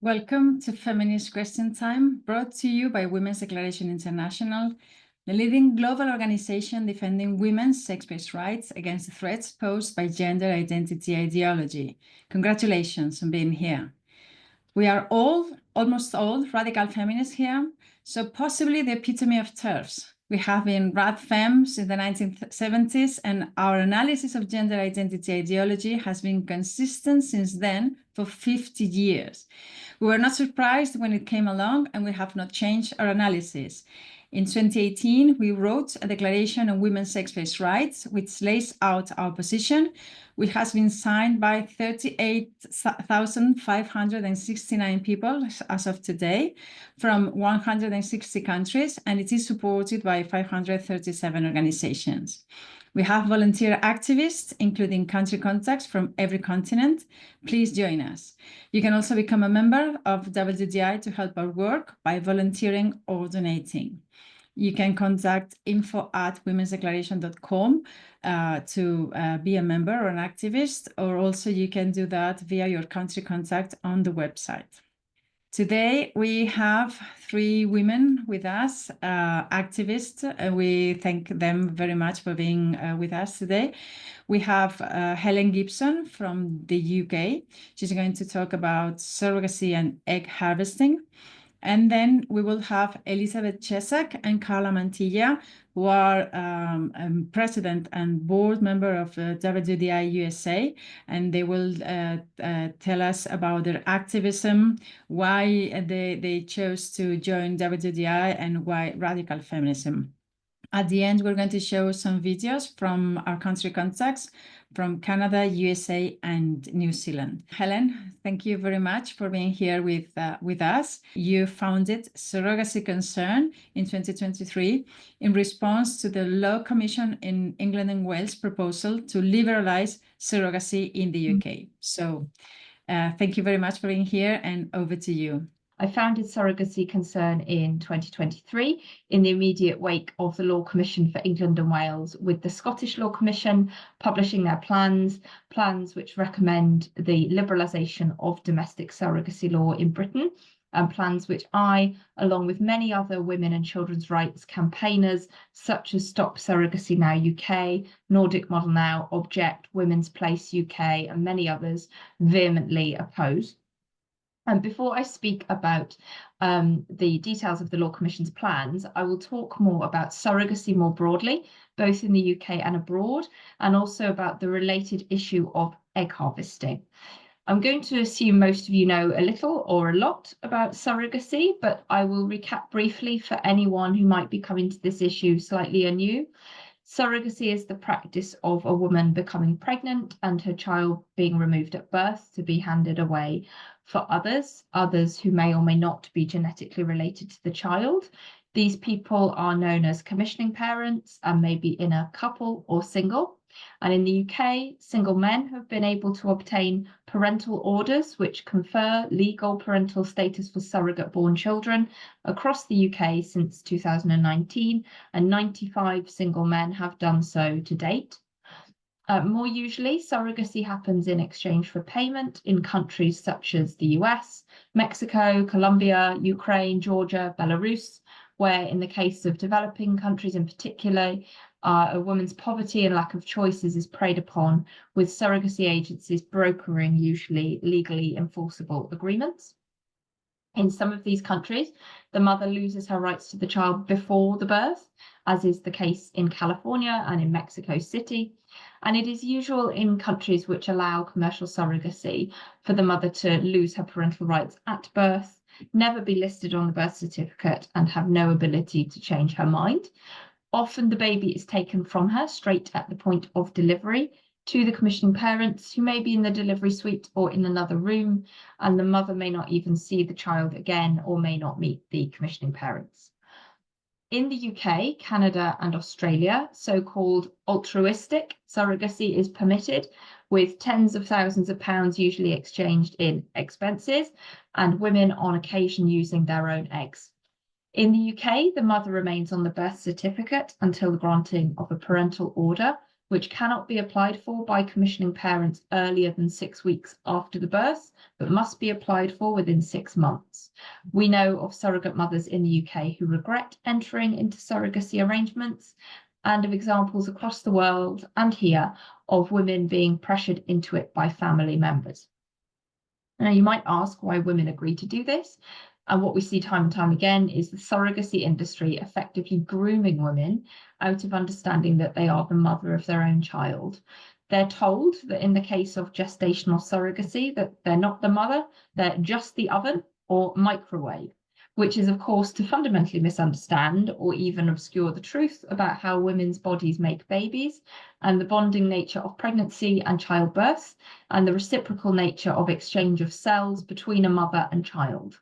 Welcome to Feminist Question Time, brought to you by Women's Declaration International, the leading global organization defending women's sex-based rights against the threats posed by gender identity ideology. Congratulations on being here. We are almost all radical feminists here, so possibly the epitome of TERFs. We have been rad femmes since the 1970s, and our analysis of gender identity ideology has been consistent since then for 50 years. We were not surprised when it came along, and we have not changed our analysis. In 2018, we wrote a declaration on women's sex-based rights, which lays out our position, which has been signed by 38,569 people as of today from 160 countries, and it is supported by 537 organizations. We have volunteer activists, including country contacts from every continent. Please join us. You can also become a member of WDI to help our work by volunteering or donating. You can contact info@womensdeclaration.com to be a member or an activist, or also you can do that via your country contact on the website. Today, we have 3 women with us, activists. We thank them very much for being with us today. We have Helen Gibson from the UK. She's going to talk about surrogacy and egg harvesting. And then we will have Elizabeth Chesak and Karla Mantilla, who are president and board member of WDI USA, and they will tell us about their activism, why they chose to join WDI, and why radical feminism. At the end, we're going to show some videos from our country contacts from Canada, USA, and New Zealand. Helen, thank you very much for being here with us. You founded Surrogacy Concern in 2023 in response to the Law Commission in England and Wales proposal to liberalize surrogacy in the UK. So thank you very much for being here, and over to you. I founded Surrogacy Concern in 2023 in the immediate wake of the Law Commission for England and Wales, with the Scottish Law Commission publishing their plans which recommend the liberalisation of domestic surrogacy law in Britain, and plans which I, along with many other women and children's rights campaigners such as Stop Surrogacy Now UK, Nordic Model Now, Object, Women's Place UK, and many others, vehemently oppose. And before I speak about the details of the Law Commission's plans, I will talk more about surrogacy more broadly, both in the UK and abroad, and also about the related issue of egg harvesting. I'm going to assume most of you know a little or a lot about surrogacy, but I will recap briefly for anyone who might be coming to this issue slightly anew. Surrogacy is the practice of a woman becoming pregnant and her child being removed at birth to be handed away for others who may or may not be genetically related to the child. These people are known as commissioning parents and may be in a couple or single. And in the UK, single men have been able to obtain parental orders which confer legal parental status for surrogate-born children across the UK since 2019, and 95 single men have done so to date. More usually, surrogacy happens in exchange for payment in countries such as the US, Mexico, Colombia, Ukraine, Georgia, Belarus, where in the case of developing countries in particular, a woman's poverty and lack of choices is preyed upon, with surrogacy agencies brokering usually legally enforceable agreements. In some of these countries, the mother loses her rights to the child before the birth, as is the case in California and in Mexico City. And it is usual in countries which allow commercial surrogacy for the mother to lose her parental rights at birth, never be listed on the birth certificate, and have no ability to change her mind. Often the baby is taken from her straight at the point of delivery to the commissioning parents, who may be in the delivery suite or in another room, and the mother may not even see the child again or may not meet the commissioning parents. In the UK, Canada, and Australia, so-called altruistic surrogacy is permitted, with tens of thousands of pounds usually exchanged in expenses, and women on occasion using their own eggs. In the UK, the mother remains on the birth certificate until the granting of a parental order which cannot be applied for by commissioning parents earlier than 6 weeks after the birth, but must be applied for within 6 months. We know of surrogate mothers in the UK who regret entering into surrogacy arrangements, and of examples across the world and here of women being pressured into it by family members. Now, you might ask why women agree to do this. And what we see time and time again is the surrogacy industry effectively grooming women out of understanding that they are the mother of their own child. They're told that in the case of gestational surrogacy, that they're not the mother, they're just the oven or microwave, which is, of course, to fundamentally misunderstand or even obscure the truth about how women's bodies make babies and the bonding nature of pregnancy and childbirth and the reciprocal nature of exchange of cells between a mother and child.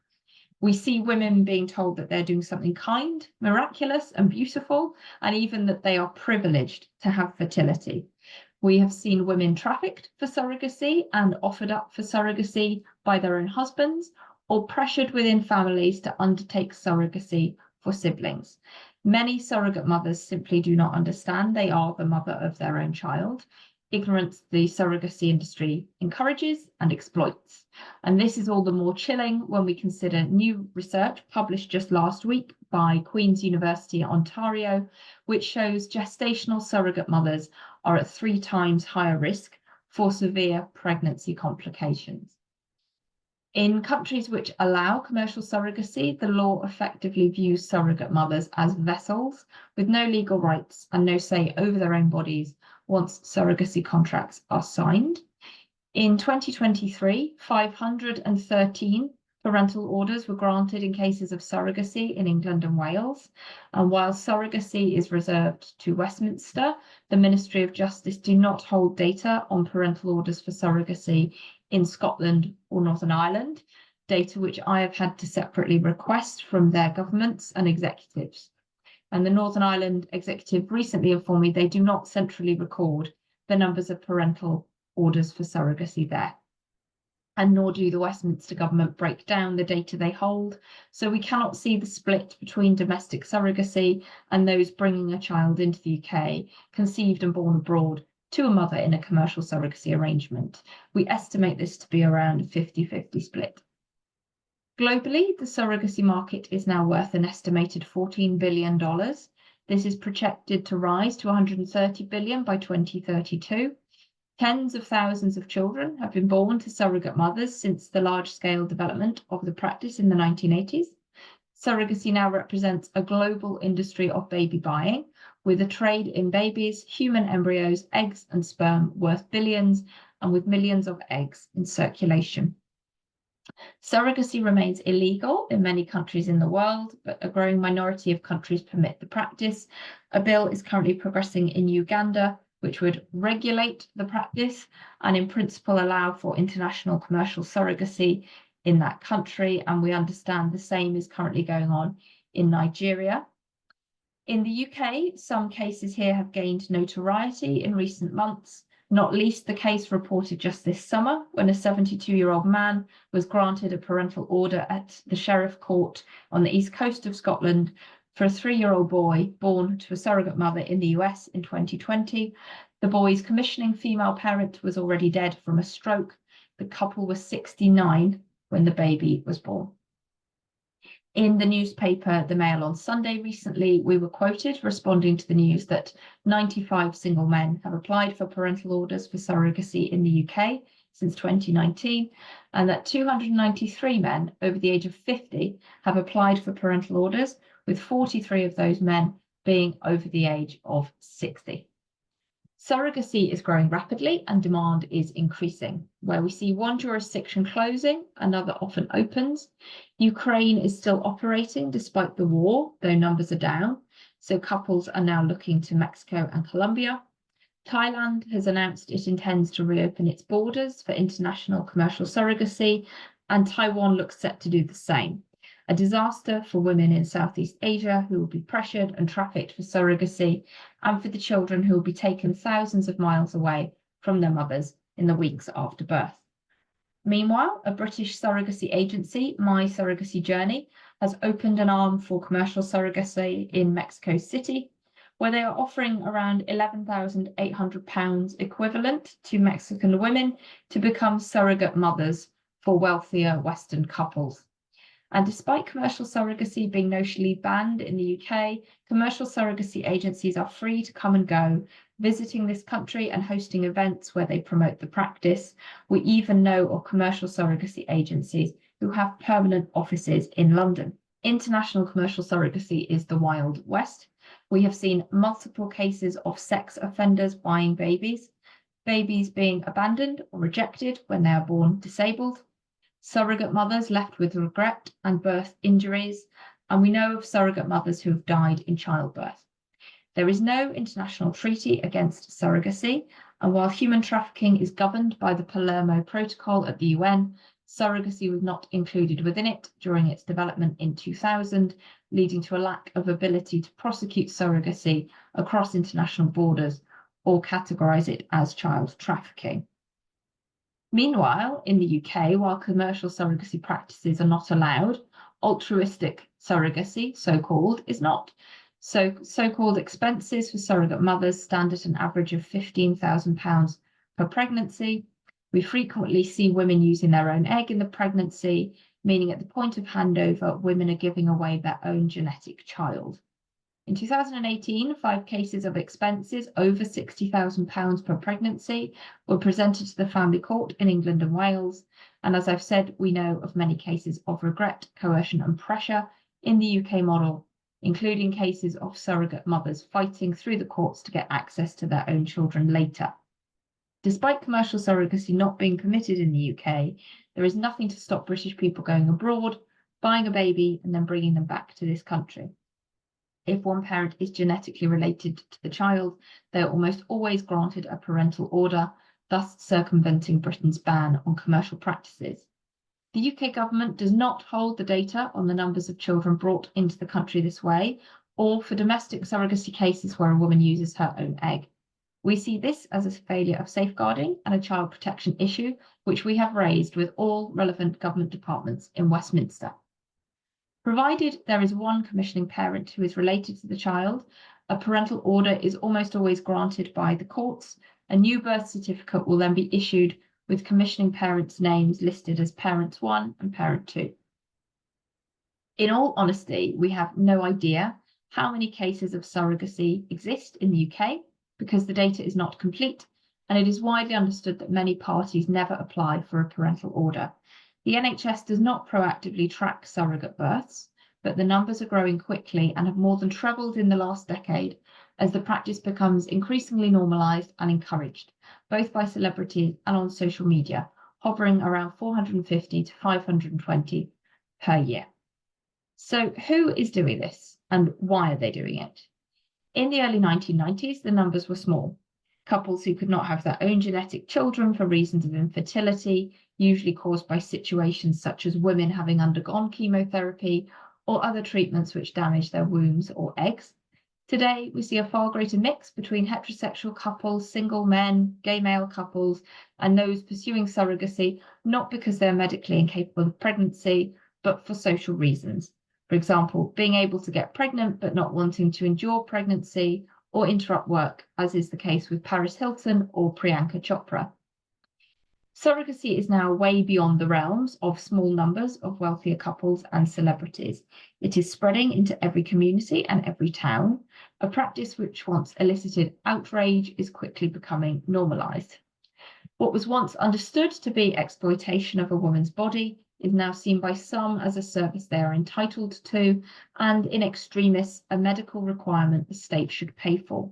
We see women being told that they're doing something kind, miraculous, and beautiful, and even that they are privileged to have fertility. We have seen women trafficked for surrogacy and offered up for surrogacy by their own husbands, or pressured within families to undertake surrogacy for siblings. Many surrogate mothers simply do not understand they are the mother of their own child. Ignorance the surrogacy industry encourages and exploits. And this is all the more chilling when we consider new research published just last week by Queen's University, Ontario, which shows gestational surrogate mothers are at 3 times higher risk for severe pregnancy complications. In countries which allow commercial surrogacy, the law effectively views surrogate mothers as vessels with no legal rights and no say over their own bodies once surrogacy contracts are signed. In 2023, 513 parental orders were granted in cases of surrogacy in England and Wales. And while surrogacy is reserved to Westminster, the Ministry of Justice do not hold data on parental orders for surrogacy in Scotland or Northern Ireland, data which I have had to separately request from their governments and executives. And the Northern Ireland executive recently informed me they do not centrally record the numbers of parental orders for surrogacy there. And nor do the Westminster government break down the data they hold. So we cannot see the split between domestic surrogacy and those bringing a child into the UK, conceived and born abroad, to a mother in a commercial surrogacy arrangement. We estimate this to be around a 50-50 split. Globally, the surrogacy market is now worth an estimated $14 billion. This is projected to rise to $130 billion by 2032. Tens of thousands of children have been born to surrogate mothers since the large-scale development of the practice in the 1980s. Surrogacy now represents a global industry of baby buying, with a trade in babies, human embryos, eggs and sperm worth billions, and with millions of eggs in circulation. Surrogacy remains illegal in many countries in the world, but a growing minority of countries permit the practice. A bill is currently progressing in Uganda, which would regulate the practice and in principle allow for international commercial surrogacy in that country. And we understand the same is currently going on in Nigeria. In the UK, some cases here have gained notoriety in recent months, not least the case reported just this summer when a 72-year-old man was granted a parental order at the Sheriff Court on the east coast of Scotland for a 3-year-old boy born to a surrogate mother in the US in 2020. The boy's commissioning female parent was already dead from a stroke. The couple was 69 when the baby was born. In the newspaper The Mail on Sunday recently, we were quoted responding to the news that 95 single men have applied for parental orders for surrogacy in the UK since 2019, and that 293 men over the age of 50 have applied for parental orders, with 43 of those men being over the age of 60. Surrogacy is growing rapidly and demand is increasing. Where we see one jurisdiction closing, another often opens. Ukraine is still operating despite the war, though numbers are down. So couples are now looking to Mexico and Colombia. Thailand has announced it intends to reopen its borders for international commercial surrogacy, and Taiwan looks set to do the same. A disaster for women in Southeast Asia who will be pressured and trafficked for surrogacy, and for the children who will be taken thousands of miles away from their mothers in the weeks after birth. Meanwhile, a British surrogacy agency, My Surrogacy Journey, has opened an arm for commercial surrogacy in Mexico City. where they are offering around £11,800 equivalent to Mexican women to become surrogate mothers for wealthier Western couples. And despite commercial surrogacy being notionally banned in the UK, commercial surrogacy agencies are free to come and go, visiting this country and hosting events where they promote the practice. We even know of commercial surrogacy agencies who have permanent offices in London. International commercial surrogacy is the Wild West. We have seen multiple cases of sex offenders buying babies, babies being abandoned or rejected when they are born disabled, surrogate mothers left with regret and birth injuries, and we know of surrogate mothers who have died in childbirth. There is no international treaty against surrogacy, and while human trafficking is governed by the Palermo Protocol at the UN, surrogacy was not included within it during its development in 2000, leading to a lack of ability to prosecute surrogacy across international borders or categorise it as child trafficking. Meanwhile, in the UK, while commercial surrogacy practices are not allowed, altruistic surrogacy, so-called, is not. So-called expenses for surrogate mothers stand at an average of £15,000 per pregnancy. We frequently see women using their own egg in the pregnancy, meaning at the point of handover, women are giving away their own genetic child. In 2018, 5 cases of expenses over £60,000 per pregnancy were presented to the Family Court in England and Wales. And as I've said, we know of many cases of regret, coercion and pressure in the UK model, including cases of surrogate mothers fighting through the courts to get access to their own children later. Despite commercial surrogacy not being permitted in the UK, there is nothing to stop British people going abroad, buying a baby and then bringing them back to this country. If one parent is genetically related to the child, they are almost always granted a parental order, thus circumventing Britain's ban on commercial practices. The UK government does not hold the data on the numbers of children brought into the country this way, or for domestic surrogacy cases where a woman uses her own egg. We see this as a failure of safeguarding and a child protection issue, which we have raised with all relevant government departments in Westminster. Provided there is one commissioning parent who is related to the child, a parental order is almost always granted by the courts. A new birth certificate will then be issued with commissioning parents' names listed as Parents 1 and Parent 2. In all honesty, we have no idea how many cases of surrogacy exist in the UK because the data is not complete, and it is widely understood that many parties never apply for a parental order. The NHS does not proactively track surrogate births, but the numbers are growing quickly and have more than trebled in the last decade as the practice becomes increasingly normalised and encouraged, both by celebrities and on social media, hovering around 450 to 520 per year. So who is doing this and why are they doing it? In the early 1990s, the numbers were small. Couples who could not have their own genetic children for reasons of infertility, usually caused by situations such as women having undergone chemotherapy or other treatments which damage their wombs or eggs. Today, we see a far greater mix between heterosexual couples, single men, gay male couples, and those pursuing surrogacy, not because they're medically incapable of pregnancy, but for social reasons. For example, being able to get pregnant but not wanting to endure pregnancy or interrupt work, as is the case with Paris Hilton or Priyanka Chopra. Surrogacy is now way beyond the realms of small numbers of wealthier couples and celebrities. It is spreading into every community and every town. A practice which once elicited outrage is quickly becoming normalised. What was once understood to be exploitation of a woman's body is now seen by some as a service they are entitled to, and in extremis, a medical requirement the state should pay for.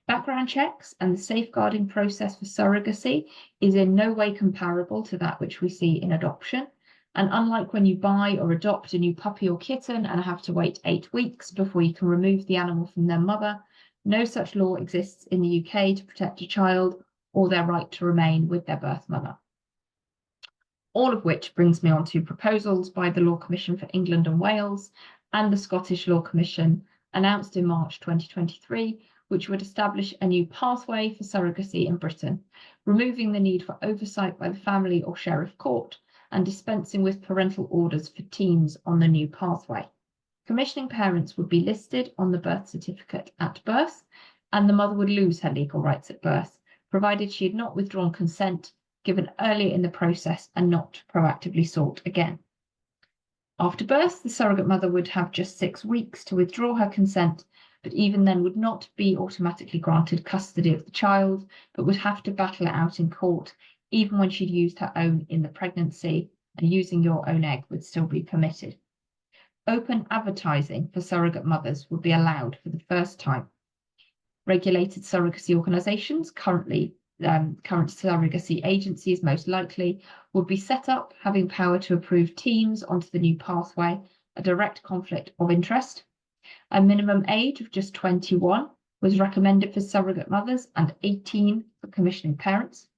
Background checks and the safeguarding process for surrogacy is in no way comparable to that which we see in adoption. And unlike when you buy or adopt a new puppy or kitten and have to wait 8 weeks before you can remove the animal from their mother, no such law exists in the UK to protect a child or their right to remain with their birth mother. All of which brings me on to proposals by the Law Commission for England and Wales and the Scottish Law Commission announced in March 2023, which would establish a new pathway for surrogacy in Britain, removing the need for oversight by the family or sheriff court and dispensing with parental orders for teens on the new pathway. Commissioning parents would be listed on the birth certificate at birth, and the mother would lose her legal rights at birth, provided she had not withdrawn consent given earlier in the process and not proactively sought again. After birth, the surrogate mother would have just 6 weeks to withdraw her consent, but even then would not be automatically granted custody of the child, but would have to battle it out in court, even when she'd used her own in the pregnancy, and using your own egg would still be permitted. Open advertising for surrogate mothers would be allowed for the first time. Regulated surrogacy organisations, current surrogacy agencies most likely, would be set up, having power to approve teams onto the new pathway, a direct conflict of interest. A minimum age of just 21 was recommended for surrogate mothers and 18 for commissioning parents.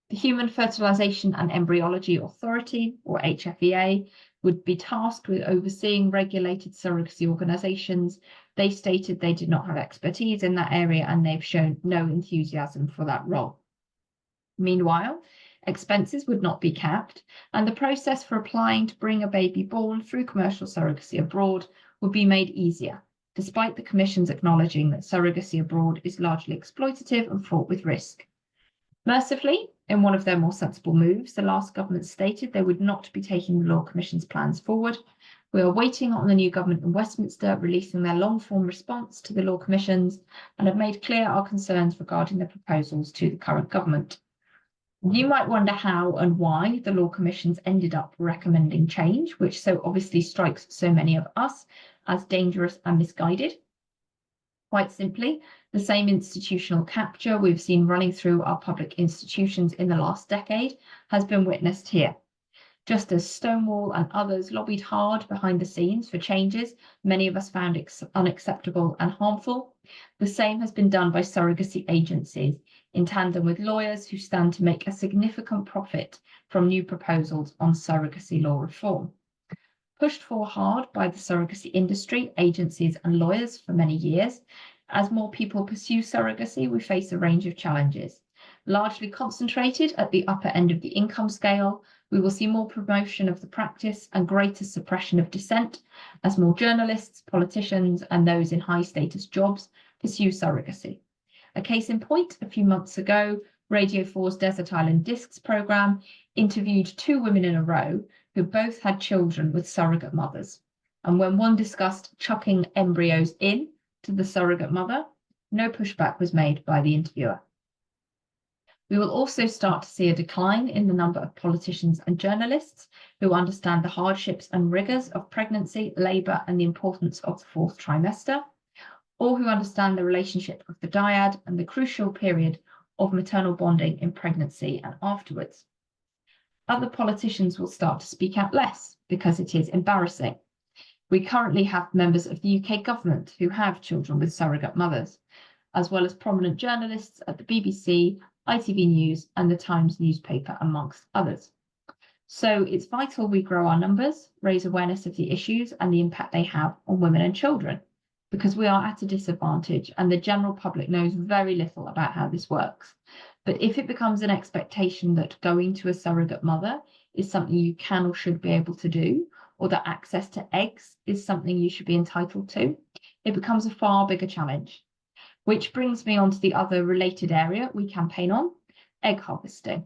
The Human Fertilisation and Embryology Authority, or HFEA, would be tasked with overseeing regulated surrogacy organisations. They stated they did not have expertise in that area and they've shown no enthusiasm for that role. Meanwhile, expenses would not be capped, and the process for applying to bring a baby born through commercial surrogacy abroad would be made easier, despite the Commission's acknowledging that surrogacy abroad is largely exploitative and fraught with risk. Mercifully, in one of their more sensible moves, the last government stated they would not be taking the Law Commission's plans forward. We are waiting on the new government in Westminster releasing their long-form response to the Law Commissions and have made clear our concerns regarding the proposals to the current government. You might wonder how and why the Law Commissions ended up recommending change, which so obviously strikes so many of us as dangerous and misguided. Quite simply, the same institutional capture we've seen running through our public institutions in the last decade has been witnessed here. Just as Stonewall and others lobbied hard behind the scenes for changes many of us found unacceptable and harmful, the same has been done by surrogacy agencies in tandem with lawyers who stand to make a significant profit from new proposals on surrogacy law reform. Pushed for hard by the surrogacy industry, agencies and lawyers for many years, as more people pursue surrogacy, we face a range of challenges. Largely concentrated at the upper end of the income scale, we will see more promotion of the practice and greater suppression of dissent as more journalists, politicians, and those in high-status jobs pursue surrogacy. A case in point, a few months ago, Radio 4's Desert Island Discs programme interviewed 2 women in a row who both had children with surrogate mothers. And when one discussed chucking embryos in to the surrogate mother, no pushback was made by the interviewer. We will also start to see a decline in the number of politicians and journalists who understand the hardships and rigours of pregnancy, labour, and the importance of the 4th trimester, or who understand the relationship of the dyad and the crucial period of maternal bonding in pregnancy and afterwards. Other politicians will start to speak out less because it is embarrassing. We currently have members of the UK government who have children with surrogate mothers, as well as prominent journalists at the BBC, ITV News, and the Times newspaper, amongst others. So it's vital we grow our numbers, raise awareness of the issues and the impact they have on women and children, because we are at a disadvantage and the general public knows very little about how this works. But if it becomes an expectation that going to a surrogate mother is something you can or should be able to do, or that access to eggs is something you should be entitled to, it becomes a far bigger challenge. Which brings me on to the other related area we campaign on, egg harvesting.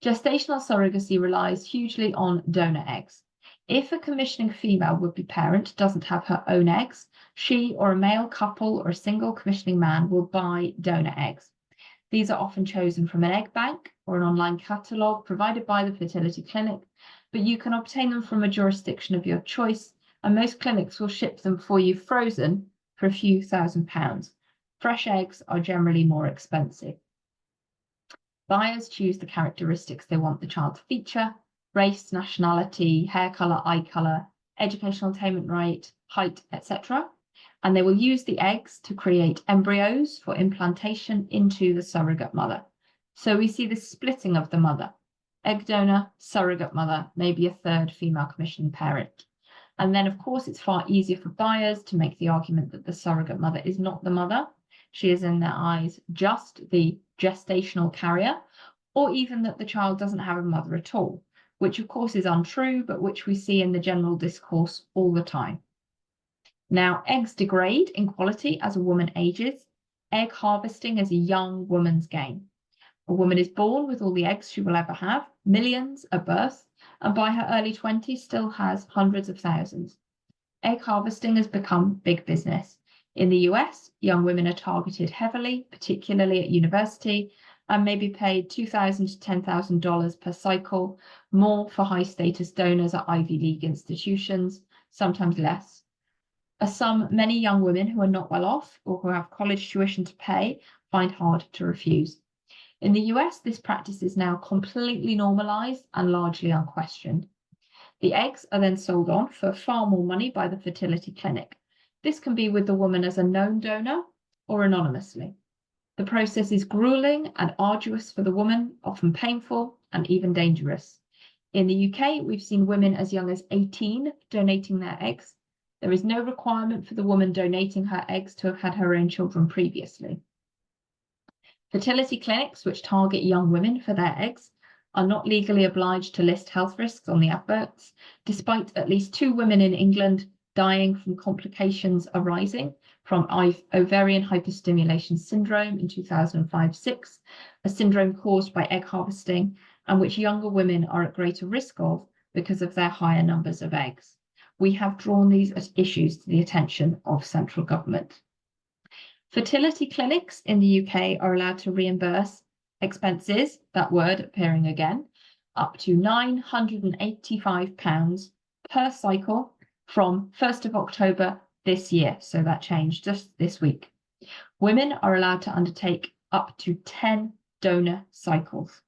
Gestational surrogacy relies hugely on donor eggs. If a commissioning female would-be parent doesn't have her own eggs, she or a male couple or a single commissioning man will buy donor eggs. These are often chosen from an egg bank or an online catalogue provided by the fertility clinic, but you can obtain them from a jurisdiction of your choice, and most clinics will ship them for you frozen for a few £1,000s. Fresh eggs are generally more expensive. Buyers choose the characteristics they want the child to feature: race, nationality, hair colour, eye colour, educational attainment rate, height, etc. And they will use the eggs to create embryos for implantation into the surrogate mother. So we see the splitting of the mother. Egg donor, surrogate mother, maybe a third female commissioning parent. And then, of course, it's far easier for buyers to make the argument that the surrogate mother is not the mother. She is, in their eyes, just the gestational carrier, or even that the child doesn't have a mother at all, which of course is untrue, but which we see in the general discourse all the time. Now, eggs degrade in quality as a woman ages. Egg harvesting is a young woman's game. A woman is born with all the eggs she will ever have, millions at birth, and by her early 20s still has hundreds of thousands. Egg harvesting has become big business. In the US, young women are targeted heavily, particularly at university, and may be paid $2,000 to $10,000 per cycle, more for high-status donors at Ivy League institutions, sometimes less. A sum many young women who are not well off or who have college tuition to pay find hard to refuse. In the US, this practice is now completely normalized and largely unquestioned. The eggs are then sold on for far more money by the fertility clinic. This can be with the woman as a known donor or anonymously. The process is grueling and arduous for the woman, often painful and even dangerous. In the UK, we've seen women as young as 18 donating their eggs. There is no requirement for the woman donating her eggs to have had her own children previously. Fertility clinics, which target young women for their eggs, are not legally obliged to list health risks on the adverts, despite at least 2 women in England dying from complications arising from ovarian hyperstimulation syndrome in 2005-06, a syndrome caused by egg harvesting and which younger women are at greater risk of because of their higher numbers of eggs. We have drawn these issues to the attention of central government. Fertility clinics in the UK are allowed to reimburse expenses, that word appearing again, up to £985 per cycle from 1st of October this year. So that changed just this week. Women are allowed to undertake up to 10 donor cycles.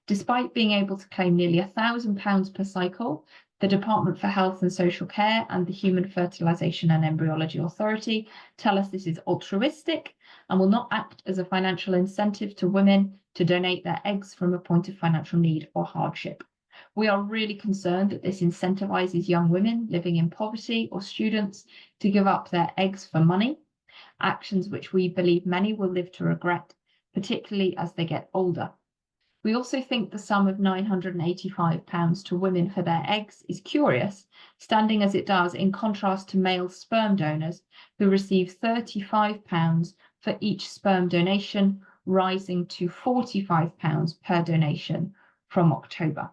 Despite being able to claim nearly £1,000 per cycle, the Department for Health and Social Care and the Human Fertilisation and Embryology Authority tell us this is altruistic and will not act as a financial incentive to women to donate their eggs from a point of financial need or hardship. We are really concerned that this incentivizes young women living in poverty or students to give up their eggs for money, actions which we believe many will live to regret, particularly as they get older. We also think the sum of £985 to women for their eggs is curious, standing as it does in contrast to male sperm donors who receive £35 for each sperm donation, rising to £45 per donation from October.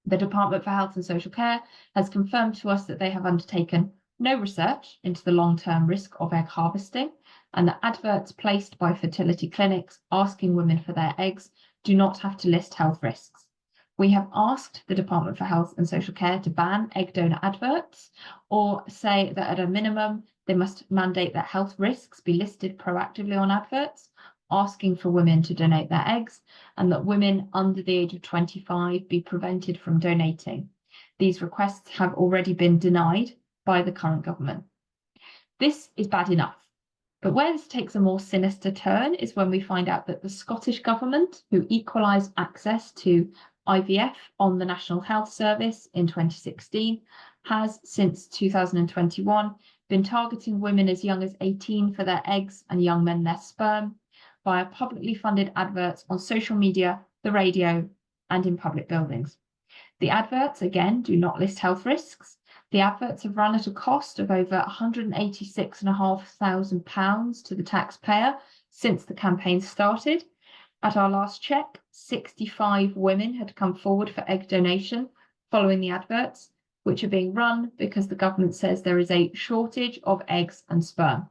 The Department for Health and Social Care has confirmed to us that they have undertaken no research into the long-term risk of egg harvesting, and that adverts placed by fertility clinics asking women for their eggs do not have to list health risks. We have asked the Department for Health and Social Care to ban egg donor adverts or say that at a minimum, they must mandate that health risks be listed proactively on adverts, asking for women to donate their eggs, and that women under the age of 25 be prevented from donating. These requests have already been denied by the current government. This is bad enough. But where this takes a more sinister turn is when we find out that the Scottish government, who equalised access to IVF on the National Health Service in 2016, has since 2021 been targeting women as young as 18 for their eggs and young men their sperm via publicly funded adverts on social media, the radio, and in public buildings. The adverts, again, do not list health risks. The adverts have run at a cost of over £186,500 to the taxpayer since the campaign started. At our last check, 65 women had come forward for egg donation following the adverts, which are being run because the government says there is a shortage of eggs and sperm.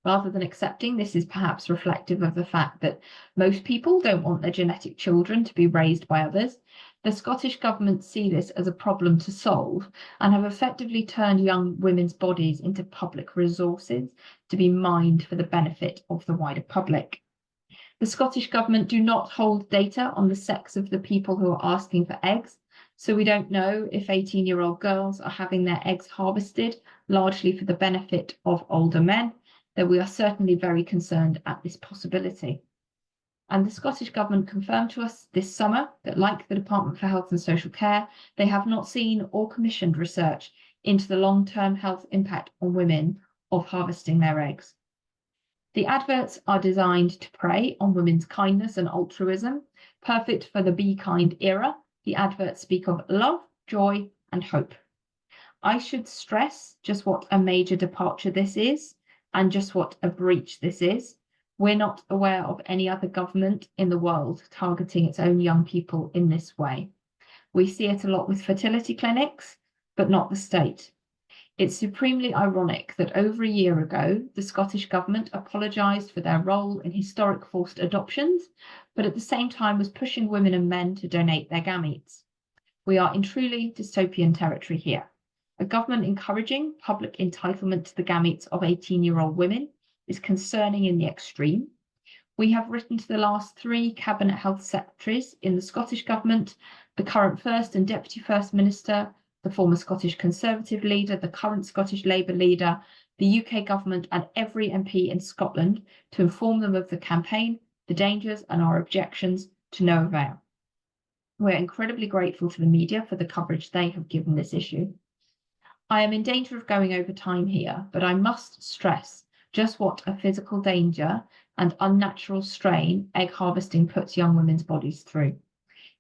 Rather than accepting this is perhaps reflective of the fact that most people don't want their genetic children to be raised by others, the Scottish government see this as a problem to solve and have effectively turned young women's bodies into public resources to be mined for the benefit of the wider public. The Scottish government do not hold data on the sex of the people who are asking for eggs, so we don't know if 18-year-old girls are having their eggs harvested largely for the benefit of older men, though we are certainly very concerned at this possibility. And the Scottish Government confirmed to us this summer that, like the Department for Health and Social Care, they have not seen or commissioned research into the long-term health impact on women of harvesting their eggs. The adverts are designed to prey on women's kindness and altruism, perfect for the Be Kind era. The adverts speak of love, joy, and hope. I should stress just what a major departure this is and just what a breach this is. We're not aware of any other government in the world targeting its own young people in this way. We see it a lot with fertility clinics, but not the state. It's supremely ironic that over a year ago, the Scottish government apologised for their role in historic forced adoptions, but at the same time was pushing women and men to donate their gametes. We are in truly dystopian territory here. A government encouraging public entitlement to the gametes of 18-year-old women is concerning in the extreme. We have written to the last 3 Cabinet Health Secretaries in the Scottish Government, the current First and Deputy First Minister, the former Scottish Conservative leader, the current Scottish Labour leader, the UK government and every MP in Scotland to inform them of the campaign, the dangers and our objections, to no avail. We're incredibly grateful to the media for the coverage they have given this issue. I am in danger of going over time here, but I must stress just what a physical danger and unnatural strain egg harvesting puts young women's bodies through.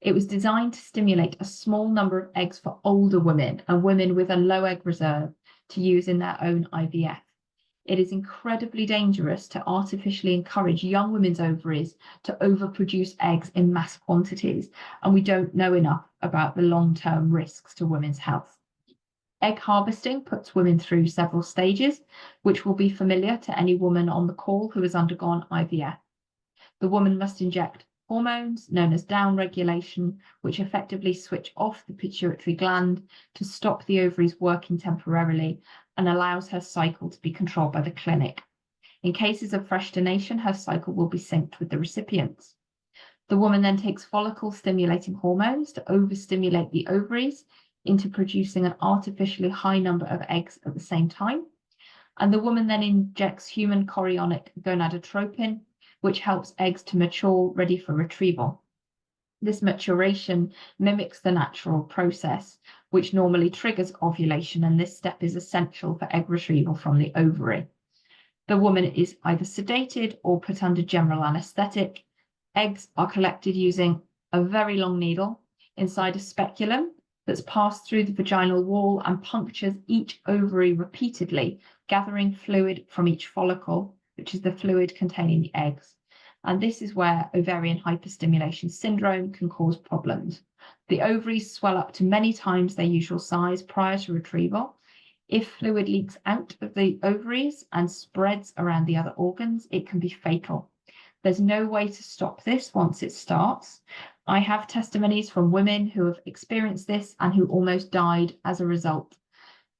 It was designed to stimulate a small number of eggs for older women and women with a low egg reserve to use in their own IVF. It is incredibly dangerous to artificially encourage young women's ovaries to overproduce eggs in mass quantities, and we don't know enough about the long-term risks to women's health. Egg harvesting puts women through several stages, which will be familiar to any woman on the call who has undergone IVF. The woman must inject hormones known as downregulation, which effectively switch off the pituitary gland to stop the ovaries working temporarily and allows her cycle to be controlled by the clinic. In cases of fresh donation, her cycle will be synced with the recipient's. The woman then takes follicle-stimulating hormones to overstimulate the ovaries into producing an artificially high number of eggs at the same time. And the woman then injects human chorionic gonadotropin, which helps eggs to mature, ready for retrieval. This maturation mimics the natural process, which normally triggers ovulation, and this step is essential for egg retrieval from the ovary. The woman is either sedated or put under general anaesthetic. Eggs are collected using a very long needle inside a speculum that's passed through the vaginal wall and punctures each ovary repeatedly, gathering fluid from each follicle, which is the fluid containing the eggs. And this is where ovarian hyperstimulation syndrome can cause problems. The ovaries swell up to many times their usual size prior to retrieval. If fluid leaks out of the ovaries and spreads around the other organs, it can be fatal. There's no way to stop this once it starts. I have testimonies from women who have experienced this and who almost died as a result.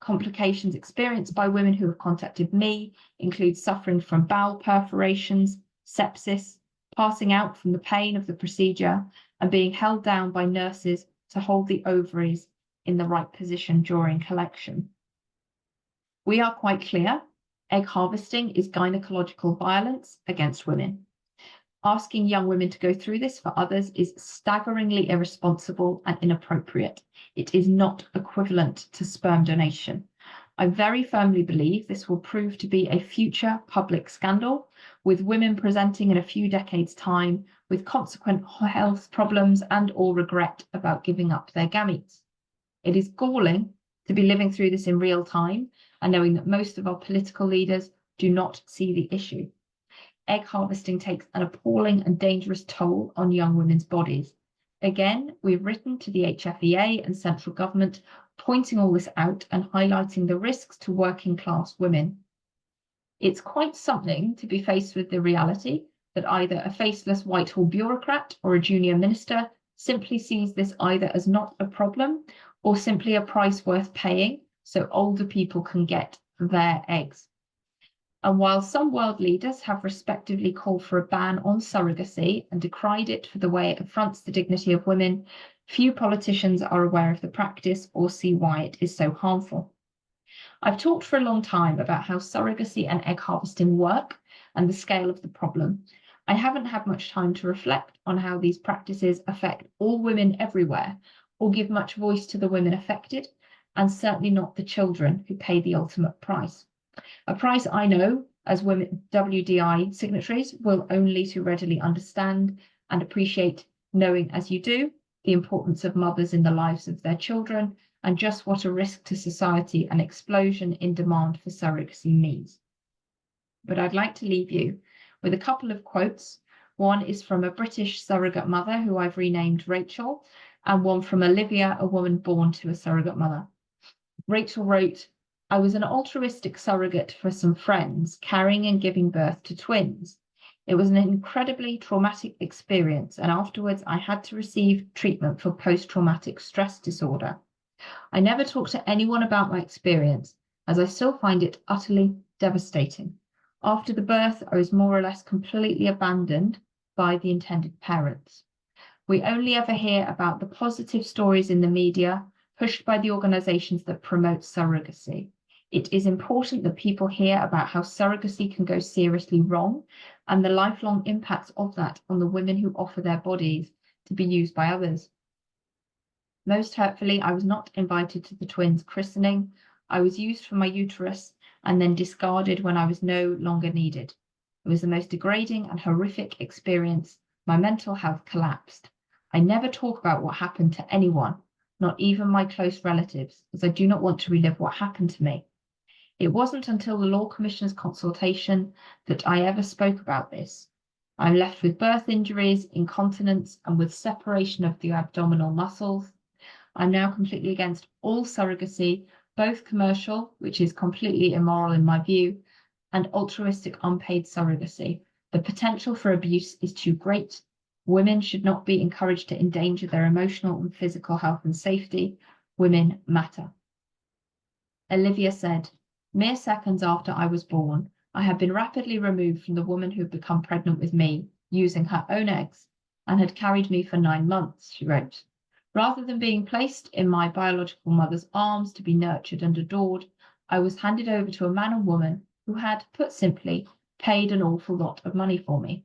Complications experienced by women who have contacted me include suffering from bowel perforations, sepsis, passing out from the pain of the procedure, and being held down by nurses to hold the ovaries in the right position during collection. We are quite clear, egg harvesting is gynecological violence against women. Asking young women to go through this for others is staggeringly irresponsible and inappropriate. It is not equivalent to sperm donation. I very firmly believe this will prove to be a future public scandal, with women presenting in a few decades' time with consequent health problems and or regret about giving up their gametes. It is galling to be living through this in real time and knowing that most of our political leaders do not see the issue. Egg harvesting takes an appalling and dangerous toll on young women's bodies. Again, we've written to the HFEA and central government, pointing all this out and highlighting the risks to working class women. It's quite something to be faced with the reality that either a faceless Whitehall bureaucrat or a junior minister simply sees this either as not a problem or simply a price worth paying so older people can get their eggs. And while some world leaders have respectively called for a ban on surrogacy and decried it for the way it affronts the dignity of women, few politicians are aware of the practice or see why it is so harmful. I've talked for a long time about how surrogacy and egg harvesting work and the scale of the problem. I haven't had much time to reflect on how these practices affect all women everywhere or give much voice to the women affected, and certainly not the children who pay the ultimate price. A price I know, as women WDI signatories, will only too readily understand and appreciate, knowing as you do, the importance of mothers in the lives of their children and just what a risk to society and explosion in demand for surrogacy means. But I'd like to leave you with a couple of quotes. One is from a British surrogate mother who I've renamed Rachel, and one from Olivia, a woman born to a surrogate mother. Rachel wrote, "I was an altruistic surrogate for some friends, carrying and giving birth to twins. It was an incredibly traumatic experience, and afterwards I had to receive treatment for post-traumatic stress disorder. I never talked to anyone about my experience, as I still find it utterly devastating. After the birth, I was more or less completely abandoned by the intended parents. We only ever hear about the positive stories in the media, pushed by the organisations that promote surrogacy. It is important that people hear about how surrogacy can go seriously wrong and the lifelong impacts of that on the women who offer their bodies to be used by others. Most hurtfully, I was not invited to the twins' christening. I was used for my uterus and then discarded when I was no longer needed. It was the most degrading and horrific experience. My mental health collapsed. I never talk about what happened to anyone, not even my close relatives, as I do not want to relive what happened to me. It wasn't until the Law Commission's consultation that I ever spoke about this. I'm left with birth injuries, incontinence, and with separation of the abdominal muscles. I'm now completely against all surrogacy, both commercial, which is completely immoral in my view, and altruistic unpaid surrogacy. The potential for abuse is too great. Women should not be encouraged to endanger their emotional and physical health and safety. Women matter." Olivia said, "Mere seconds after I was born, I had been rapidly removed from the woman who had become pregnant with me, using her own eggs, and had carried me for 9 months," she wrote. "Rather than being placed in my biological mother's arms to be nurtured and adored, I was handed over to a man and woman who had, put simply, paid an awful lot of money for me.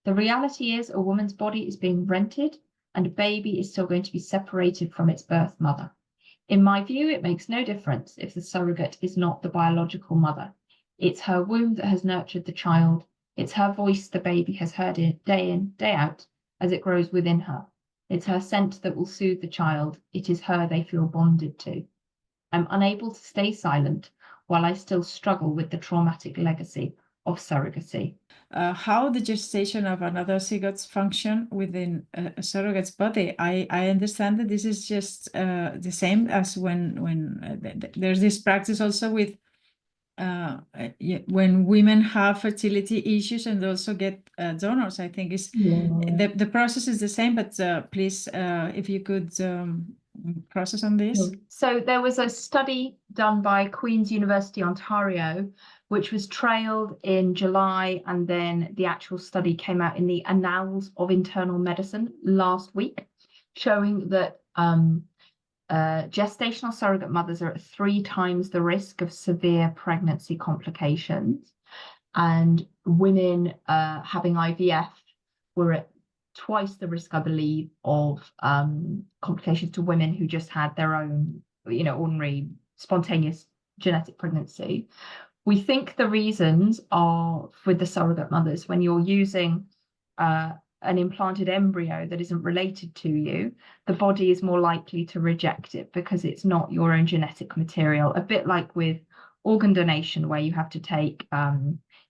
The reality is a woman's body is being rented and a baby is still going to be separated from its birth mother. In my view, it makes no difference if the surrogate is not the biological mother. It's her womb that has nurtured the child. It's her voice the baby has heard in, day out, as it grows within her. It's her scent that will soothe the child. It is her they feel bonded to. I'm unable to stay silent while I still struggle with the traumatic legacy of surrogacy." How the gestation of another zygote function within a surrogate's body. I understand that this is just the same as when there's this practice also with when women have fertility issues and also get donors. I think is the process is the same, but please, if you could process on this. So there was a study done by Queen's University, Ontario, which was trailed in July, and then the actual study came out in the Annals of Internal Medicine last week, showing that gestational surrogate mothers are at 3 times the risk of severe pregnancy complications, and women having IVF were at twice the risk, I believe, of complications to women who just had their own, ordinary spontaneous genetic pregnancy. We think the reasons are with the surrogate mothers. When you're using an implanted embryo that isn't related to you, the body is more likely to reject it because it's not your own genetic material. A bit like with organ donation, where you have to take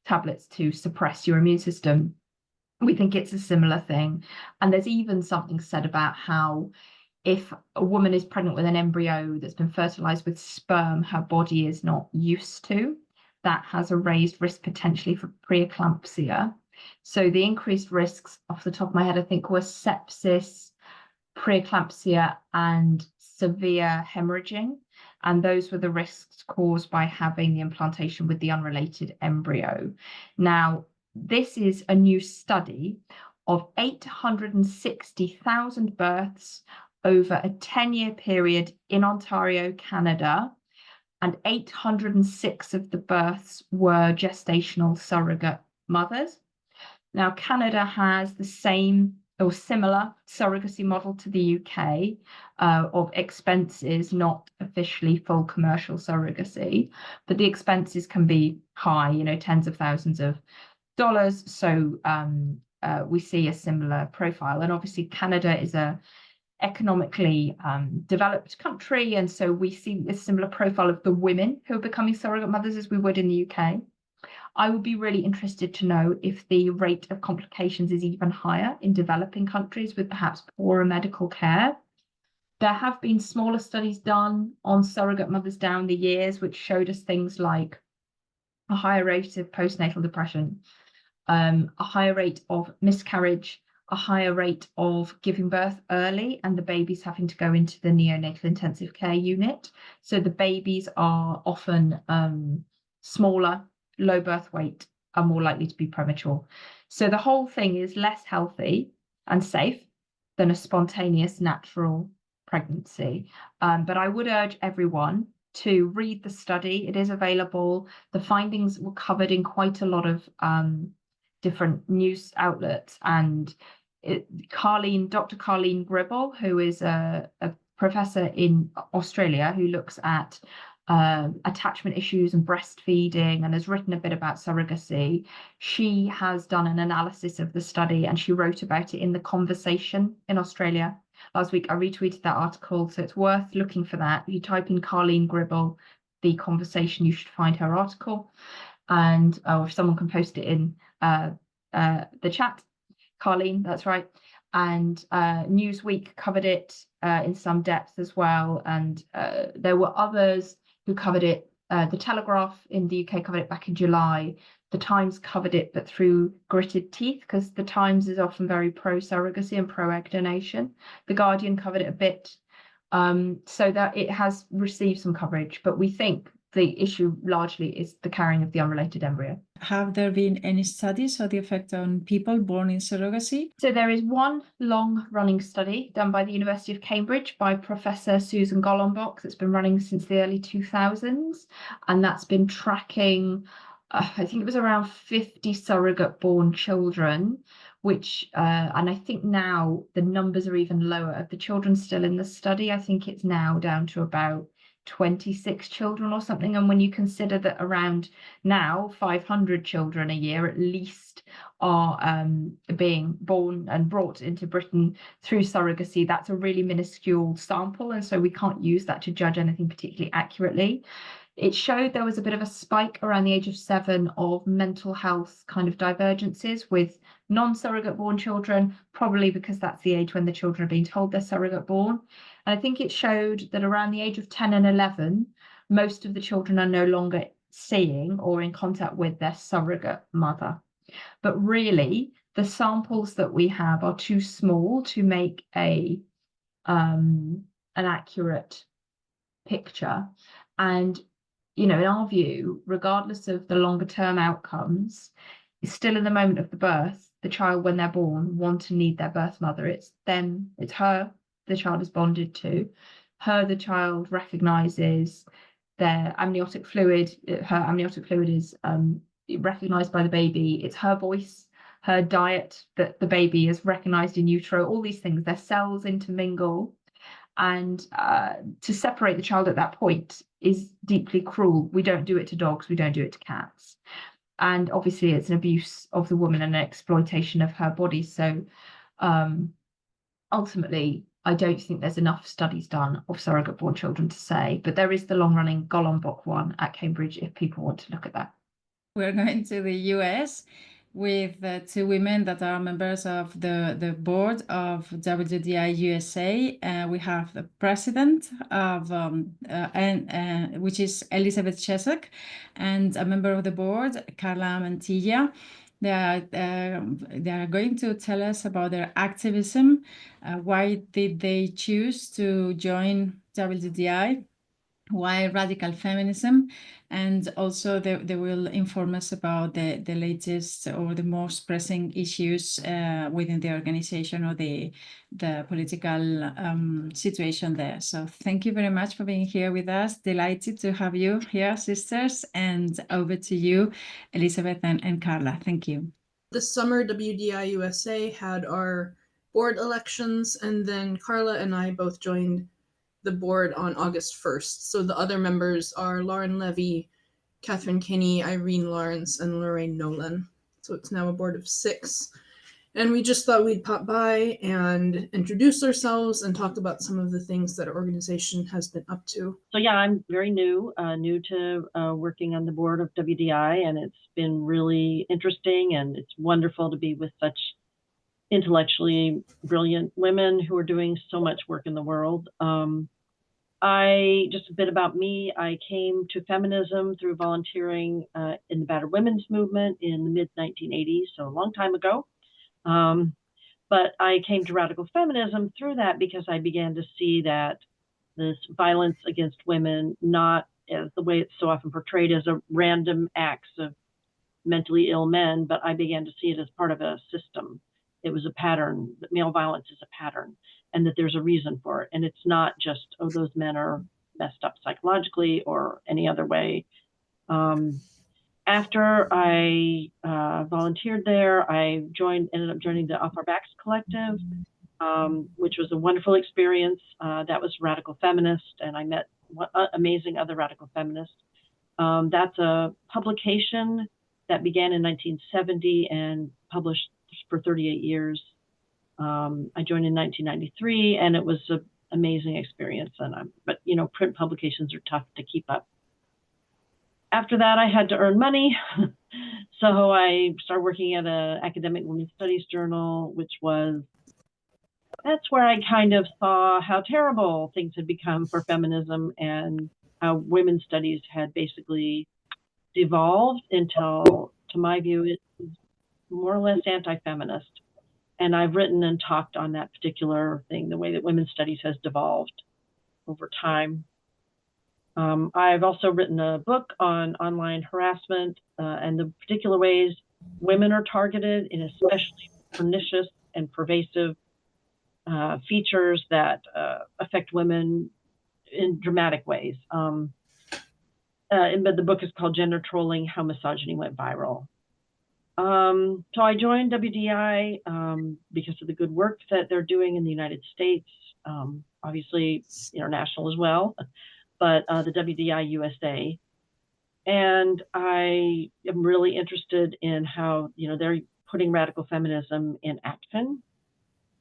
tablets to suppress your immune system. We think it's a similar thing. And there's even something said about how if a woman is pregnant with an embryo that's been fertilized with sperm her body is not used to, that has a raised risk potentially for preeclampsia. So the increased risks, off the top of my head, I think were sepsis, preeclampsia, and severe hemorrhaging. And those were the risks caused by having the implantation with the unrelated embryo. Now, this is a new study of 860,000 births over a 10-year period in Ontario, Canada, and 806 of the births were gestational surrogate mothers. Now, Canada has the same or similar surrogacy model to the UK of expenses, not officially full commercial surrogacy, but the expenses can be high, tens of thousands of dollars. So we see a similar profile. And obviously Canada is a economically developed country, and so we see a similar profile of the women who are becoming surrogate mothers as we would in the UK. I would be really interested to know if the rate of complications is even higher in developing countries with perhaps poorer medical care. There have been smaller studies done on surrogate mothers down the years, which showed us things like a higher rate of postnatal depression, a higher rate of miscarriage, a higher rate of giving birth early and the babies having to go into the neonatal intensive care unit. So the babies are often smaller, low birth weight, are more likely to be premature. So the whole thing is less healthy and safe than a spontaneous natural pregnancy. But I would urge everyone to read the study. It is available. The findings were covered in quite a lot of different news outlets, and Dr. Karla Gribble, who is a professor in Australia who looks at attachment issues and breastfeeding and has written a bit about surrogacy. She has done an analysis of the study and she wrote about it in The Conversation in Australia. Last week I retweeted that article, so it's worth looking for that. If you type in Karla Gribble, The Conversation, you should find her article. And or if someone can post it in the chat, Karleen, that's right. And Newsweek covered it in some depth as well. And there were others who covered it. The Telegraph in the UK covered it back in July. The Times covered it, but through gritted teeth, because the Times is often very pro-surrogacy and pro-egg donation. The Guardian covered it a bit, so that it has received some coverage. But we think the issue largely is the carrying of the unrelated embryo. Have there been any studies of the effect on people born in surrogacy? So there is one long-running study done by the University of Cambridge by Professor Susan Golombok that's been running since the early 2000s, and that's been tracking, I think it was around 50 surrogate-born children, which, and I think now the numbers are even lower. Of the children still in the study, I think it's now down to about 26 children or something. And when you consider that around now 500 children a year at least are being born and brought into Britain through surrogacy, that's a really minuscule sample, and so we can't use that to judge anything particularly accurately. It showed there was a bit of a spike around the age of 7 of mental health kind of divergences with non-surrogate born children, probably because that's the age when the children are being told they're surrogate born. And I think it showed that around the age of 10 and 11, most of the children are no longer seeing or in contact with their surrogate mother. But really, the samples that we have are too small to make an accurate picture. And, you know, in our view, regardless of the longer term outcomes, it's still in the moment of the birth, the child, when they're born, want and need their birth mother. It's them, it's her the child is bonded to. Her, the child recognizes their amniotic fluid. Her amniotic fluid is recognized by the baby. It's her voice, her diet that the baby is recognized in utero. All these things, their cells intermingle. And to separate the child at that point is deeply cruel. We don't do it to dogs, we don't do it to cats. And obviously it's an abuse of the woman and an exploitation of her body. So ultimately, I don't think there's enough studies done of surrogate-born children to say, but there is the long-running Golombok one at Cambridge if people want to look at that. We're going to the US with 2 women that are members of the board of WDI USA. We have the president of, which is Elizabeth Chesak, and a member of the board, Karla Mantilla. They are going to tell us about their activism. Why did they choose to join WDI? Why radical feminism? And also they will inform us about the latest or the most pressing issues within the organization or the political situation there. So thank you very much for being here with us. Delighted to have you here, sisters. And over to you, Elizabeth and Karla. Thank you. This summer, WDI USA had our board elections, and then Karla and I both joined the board on August 1st. So the other members are Lauren Levy, Catherine Kinney, Irene Lawrence, and Lorraine Nolan. So it's now a board of 6. And we just thought we'd pop by and introduce ourselves and talk about some of the things that our organization has been up to. So yeah, I'm very new to working on the board of WDI, and it's been really interesting, and it's wonderful to be with such intellectually brilliant women who are doing so much work in the world. Just a bit about me. I came to feminism through volunteering in the battered women's movement in the mid-1980s, so a long time ago. But I came to radical feminism through that because I began to see that this violence against women, not as the way it's so often portrayed as a random acts of mentally ill men, but I began to see it as part of a system. It was a pattern, that male violence is a pattern, and that there's a reason for it. And it's not just, oh, those men are messed up psychologically or any other way. After I volunteered there, I ended up joining the Off Our Backs Collective, which was a wonderful experience. That was Radical Feminist, and I met amazing other radical feminists. That's a publication that began in 1970 and published for 38 years. I joined in 1993, and it was an amazing experience. But you know, print publications are tough to keep up. After that, I had to earn money, so I started working at an academic women's studies journal, that's where I kind of saw how terrible things had become for feminism and how women's studies had basically devolved until, to my view, it was more or less anti-feminist. And I've written and talked on that particular thing, the way that women's studies has devolved over time. I've also written a book on online harassment and the particular ways women are targeted in especially pernicious and pervasive features that affect women in dramatic ways. But the book is called Gender Trolling: How Misogyny Went Viral. So I joined WDI because of the good work that they're doing in the United States, obviously international as well, but the WDI USA. And I am really interested in how, they're putting radical feminism in action.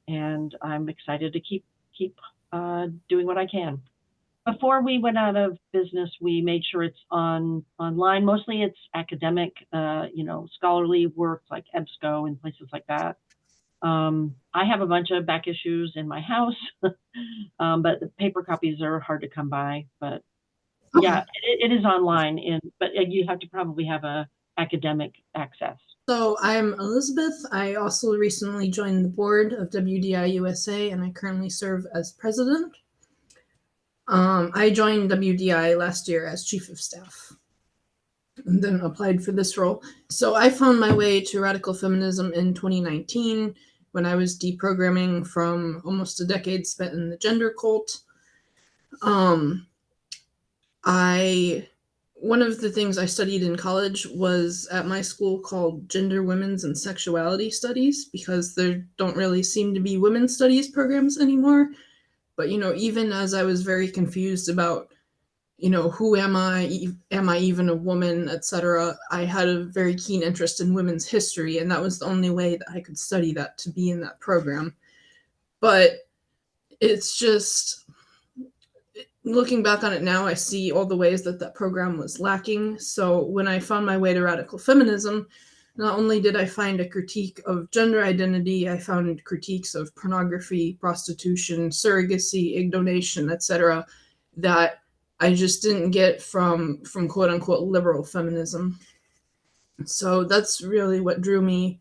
And I'm excited to keep doing what I can. Before we went out of business, we made sure it's online. Mostly it's academic, scholarly work like EBSCO and places like that. I have a bunch of back issues in my house, but the paper copies are hard to come by. But Okay. Yeah, it is online, but you have to probably have a academic access. So I'm Elizabeth. I also recently joined the board of WDI USA, and I currently serve as president. I joined WDI last year as chief of staff and then applied for this role. So I found my way to radical feminism in 2019 when I was deprogramming from almost a decade spent in the gender cult. One of the things I studied in college was at my school called Gender, Women's, and Sexuality Studies, because there don't really seem to be women's studies programs anymore. But, even as I was very confused about, who am I even a woman, etc., I had a very keen interest in women's history, and that was the only way that I could study that, to be in that program. But it's just, looking back on it now, I see all the ways that program was lacking. So when I found my way to radical feminism, not only did I find a critique of gender identity, I found critiques of pornography, prostitution, surrogacy, egg donation, etc., that I just didn't get from quote unquote liberal feminism. So that's really what drew me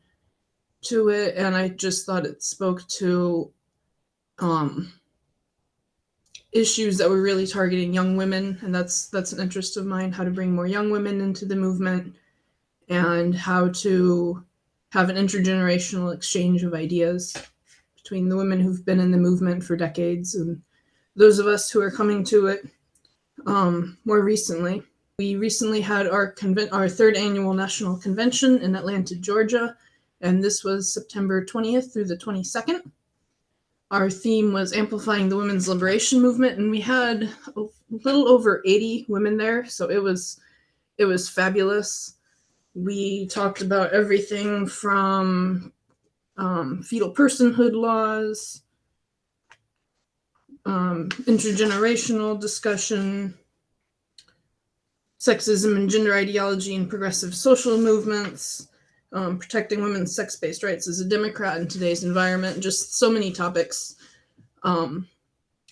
to it, and I just thought it spoke to issues that were really targeting young women, and that's an interest of mine, how to bring more young women into the movement and how to have an intergenerational exchange of ideas between the women who've been in the movement for decades and those of us who are coming to it more recently. We recently had our third annual national convention in Atlanta, Georgia, and this was September 20th through the 22nd. Our theme was amplifying the women's liberation movement, and we had a little over 80 women there, so it was fabulous. We talked about everything from fetal personhood laws, intergenerational discussion, sexism and gender ideology in progressive social movements, protecting women's sex-based rights as a Democrat in today's environment, just so many topics.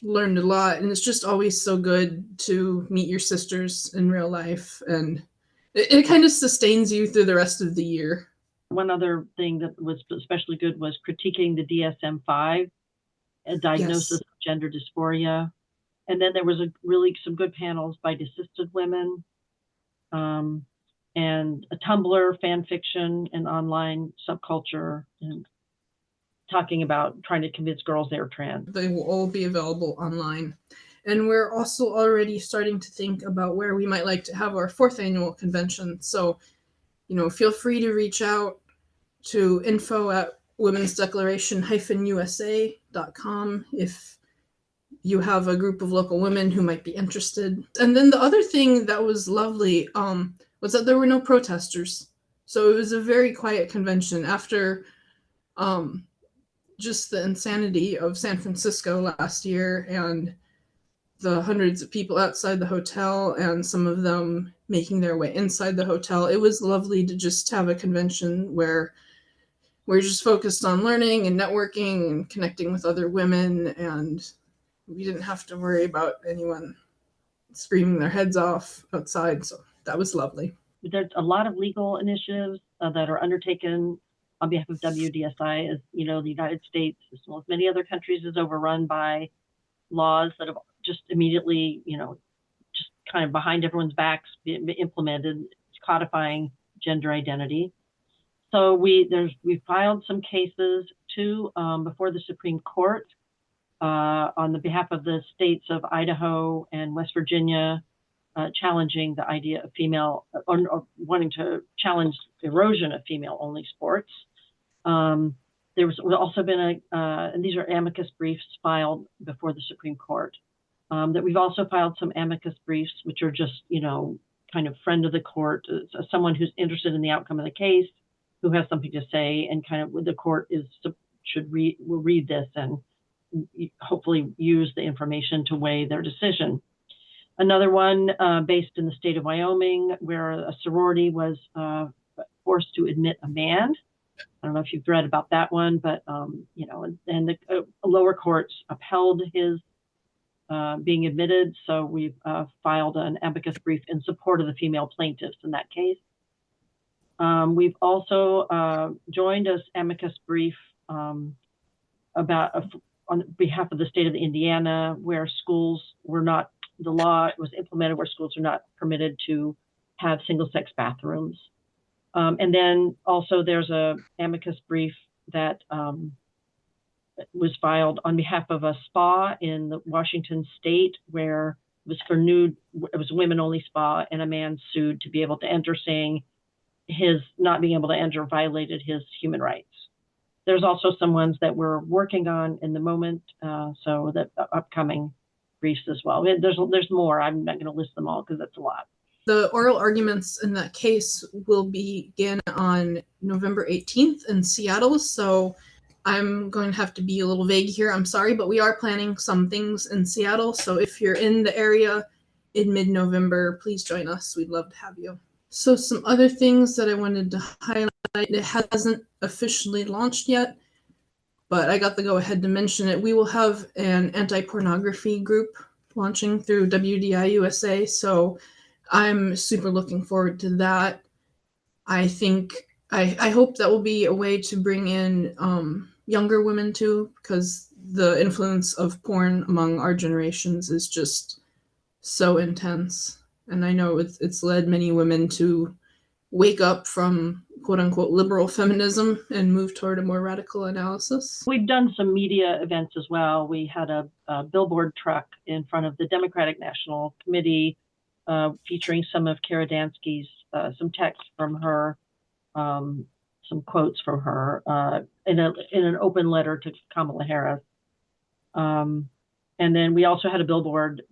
Learned a lot, and it's just always so good to meet your sisters in real life, and it kind of sustains you through the rest of the year. One other thing that was especially good was critiquing the DSM-5, a diagnosis of gender dysphoria. And then there was some good panels by Desisted Women, and a Tumblr fan fiction and online subculture, and talking about trying to convince girls they're trans. They will all be available online. And we're also already starting to think about where we might like to have our 4th annual convention. So, feel free to reach out to info@womensdeclaration-usa.com if you have a group of local women who might be interested. And then the other thing that was lovely was that there were no protesters. So it was a very quiet convention after just the insanity of San Francisco last year and the hundreds of people outside the hotel and some of them making their way inside the hotel. It was lovely to just have a convention where we're just focused on learning and networking and connecting with other women, and we didn't have to worry about anyone screaming their heads off outside. So that was lovely. There's a lot of legal initiatives that are undertaken on behalf of WDSI. As you know, the United States, as well as many other countries, is overrun by laws that have just immediately, just kind of behind everyone's backs, been implemented, codifying gender identity. So we filed some cases too before the Supreme Court on the behalf of the states of Idaho and West Virginia, challenging the idea of female, or wanting to challenge erosion of female-only sports. There's also been and these are amicus briefs filed before the Supreme Court. That we've also filed some amicus briefs, which are just, kind of friend of the court, someone who's interested in the outcome of the case, who has something to say, and kind of the court will read this and hopefully use the information to weigh their decision. Another one based in the state of Wyoming, where a sorority was forced to admit a man. I don't know if you've read about that one, but and the lower courts upheld his being admitted. So we've filed an amicus brief in support of the female plaintiffs in that case. We've also joined us amicus brief about on behalf of the state of Indiana, where schools were not, the law was implemented where schools are not permitted to have single-sex bathrooms. And then also there's a amicus brief that was filed on behalf of a spa in the Washington state, where it was a women-only spa, and a man sued to be able to enter, saying his not being able to enter violated his human rights. There's also some ones that we're working on in the moment, so that upcoming briefs as well. There's more. I'm not going to list them all because that's a lot. The oral arguments in that case will begin on November 18th in Seattle, so I'm going to have to be a little vague here. I'm sorry, but we are planning some things in Seattle, so if you're in the area in mid-November, please join us. We'd love to have you. So some other things that I wanted to highlight. It hasn't officially launched yet, but I got the go-ahead to mention it. We will have an anti-pornography group launching through WDI USA, so I'm super looking forward to that. I hope that will be a way to bring in younger women too, because the influence of porn among our generations is just so intense. And I know it's led many women to wake up from quote unquote liberal feminism and move toward a more radical analysis. We've done some media events as well. We had a billboard truck in front of the Democratic National Committee featuring some of Kara Dansky's, some text from her, some quotes from her in an open letter to Kamala Harris. And then we also had a billboard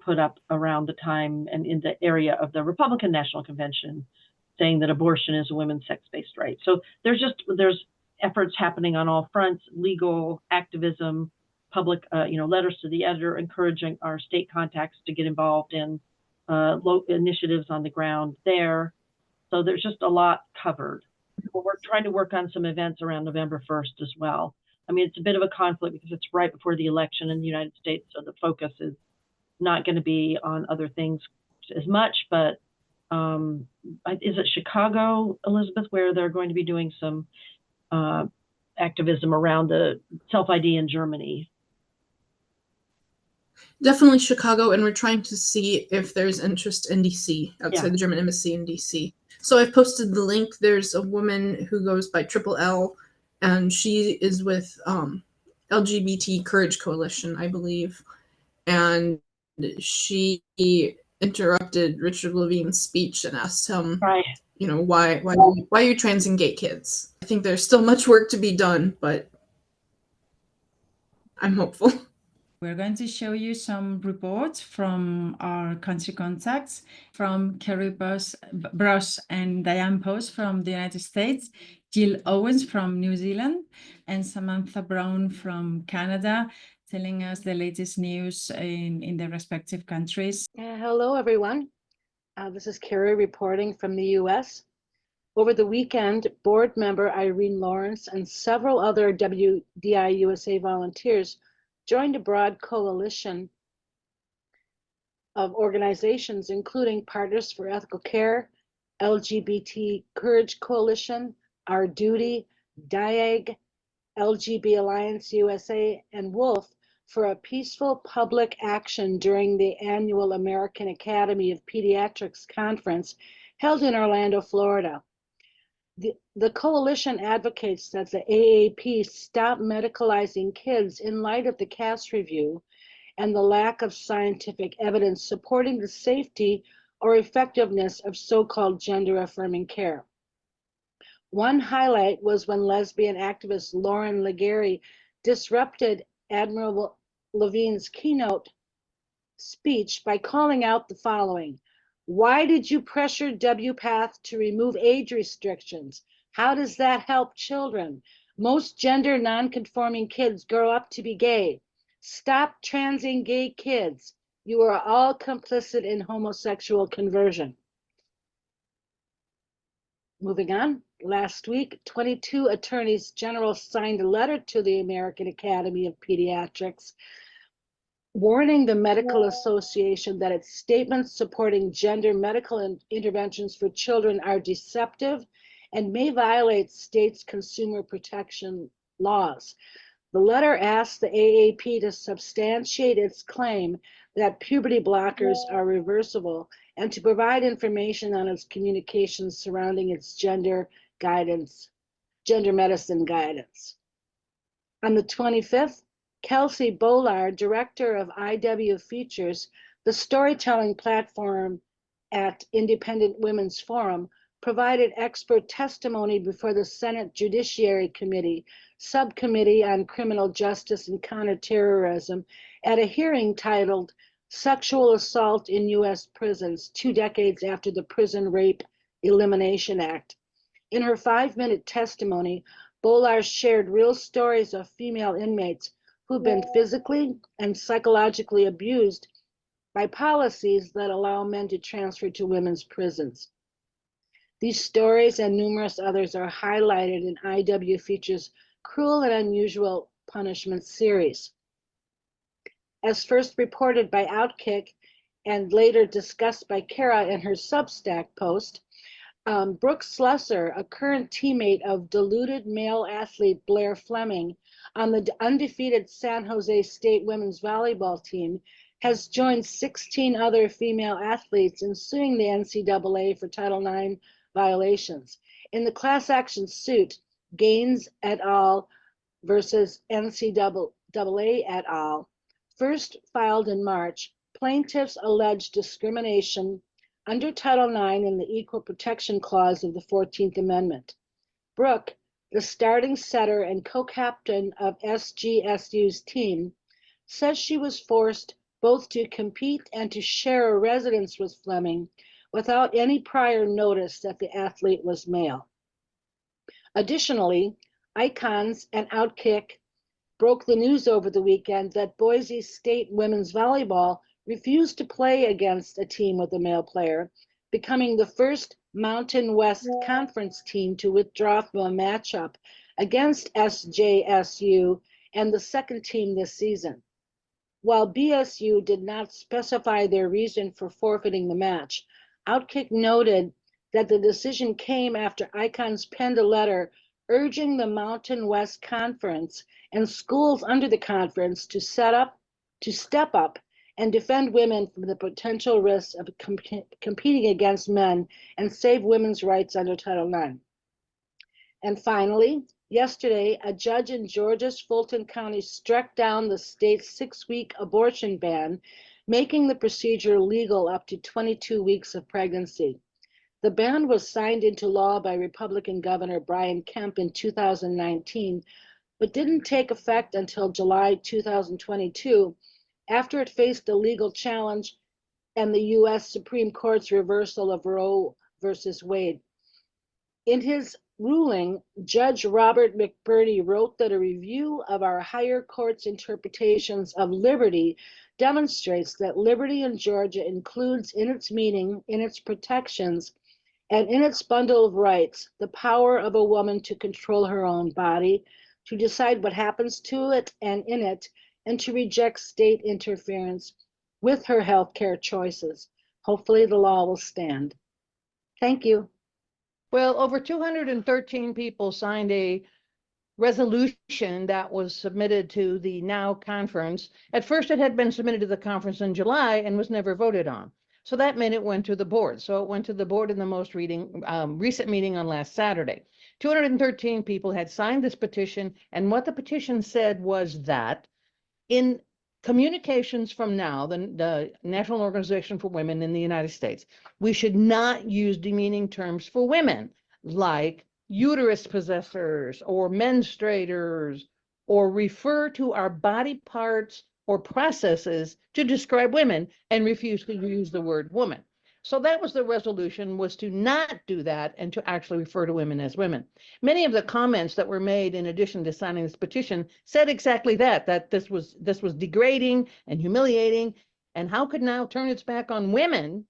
put up around the time and in the area of the Republican National Convention, saying that abortion is a women's sex-based right. So there's efforts happening on all fronts: legal activism, public, letters to the editor encouraging our state contacts to get involved in initiatives on the ground there. So there's just a lot covered. We're trying to work on some events around November 1st as well. I mean, it's a bit of a conflict because it's right before the election in the United States, so the focus is not going to be on other things as much, but is it Chicago, Elizabeth, where they're going to be doing some activism around the self-ID in Germany? Definitely Chicago, and we're trying to see if there's interest in DC, outside the German embassy in DC. So I've posted the link. There's a woman who goes by Triple L, and she is with LGBT Courage Coalition, I believe. And she interrupted Richard Levine's speech and asked him, why are you transing gay kids? I think there's still much work to be done, but I'm hopeful. We're going to show you some reports from our country contacts, from Kerry Brush and Diane Post from the United States, Jill Owens from New Zealand, and Samantha Brown from Canada, telling us the latest news in their respective countries. Hello, everyone. This is Kerry reporting from the US. Over the weekend, board member Irene Lawrence and several other WDI USA volunteers joined a broad coalition of organizations, including Partners for Ethical Care, LGBT Courage Coalition, Our Duty, DIAG, LGB Alliance USA, and Wolf, for a peaceful public action during the annual American Academy of Pediatrics conference held in Orlando, Florida. The coalition advocates that the AAP stop medicalizing kids in light of the Cass review and the lack of scientific evidence supporting the safety or effectiveness of so-called gender-affirming care. One highlight was when lesbian activist Lauren Legary disrupted Admiral Levine's keynote speech by calling out the following: "Why did you pressure WPATH to remove age restrictions? How does that help children? Most gender non-conforming kids grow up to be gay. Stop transing gay kids. You are all complicit in homosexual conversion." Moving on, last week, 22 attorneys general signed a letter to the American Academy of Pediatrics warning the Medical Association that its statements supporting gender medical interventions for children are deceptive and may violate states' consumer protection laws. The letter asks the AAP to substantiate its claim that puberty blockers are reversible and to provide information on its communications surrounding its gender medicine guidance. On the 25th, Kelsey Bollard, director of IW Features, the storytelling platform at Independent Women's Forum, provided expert testimony before the Senate Judiciary Committee, Subcommittee on Criminal Justice and Counterterrorism, at a hearing titled "Sexual Assault in U.S. Prisons, 2 Decades After the Prison Rape Elimination Act." In her 5-minute testimony, Bollard shared real stories of female inmates who've been physically and psychologically abused by policies that allow men to transfer to women's prisons. These stories and numerous others are highlighted in IW Features' Cruel and Unusual Punishment series. As first reported by Outkick and later discussed by Kara in her Substack post, Brooke Slusser, a current teammate of deluded male athlete Blair Fleming on the undefeated San Jose State women's volleyball team, has joined 16 other female athletes in suing the NCAA for Title IX violations. In the class action suit, Gaines et al. Versus NCAA et al., first filed in March, plaintiffs allege discrimination under Title IX in the Equal Protection Clause of the 14th Amendment. Brooke, the starting setter and co-captain of SGSU's team, says she was forced both to compete and to share a residence with Fleming without any prior notice that the athlete was male. Additionally, Icons and Outkick broke the news over the weekend that Boise State women's volleyball refused to play against a team with a male player, becoming the first Mountain West Conference team to withdraw from a matchup against SJSU and the second team this season. While BSU did not specify their reason for forfeiting the match, Outkick noted that the decision came after Icons penned a letter urging the Mountain West Conference and schools under the conference to step up and defend women from the potential risks of competing against men and save women's rights under Title IX. And finally, yesterday, a judge in Georgia's Fulton County struck down the state's 6-week abortion ban, making the procedure legal up to 22 weeks of pregnancy. The ban was signed into law by Republican Governor Brian Kemp in 2019, but didn't take effect until July 2022, after it faced a legal challenge and the U.S. Supreme Court's reversal of Roe versus Wade. In his ruling, Judge Robert McBurney wrote that a review of our higher court's interpretations of liberty demonstrates that liberty in Georgia includes in its meaning, in its protections, and in its bundle of rights, the power of a woman to control her own body, to decide what happens to it and in it, and to reject state interference with her health care choices. Hopefully the law will stand. Thank you. Well, over 213 people signed a resolution that was submitted to the NOW conference. At first, it had been submitted to the conference in July and was never voted on. So that meant it went to the board. So it went to the board in the most recent meeting on last Saturday. 213 people had signed this petition, and what the petition said was that in communications from NOW, the National Organization for Women in the United States, we should not use demeaning terms for women like uterus possessors or menstruators, or refer to our body parts or processes to describe women and refuse to use the word woman. So that was the resolution, was to not do that and to actually refer to women as women. Many of the comments that were made in addition to signing this petition said exactly that this was degrading and humiliating, and how could NOW turn its back on women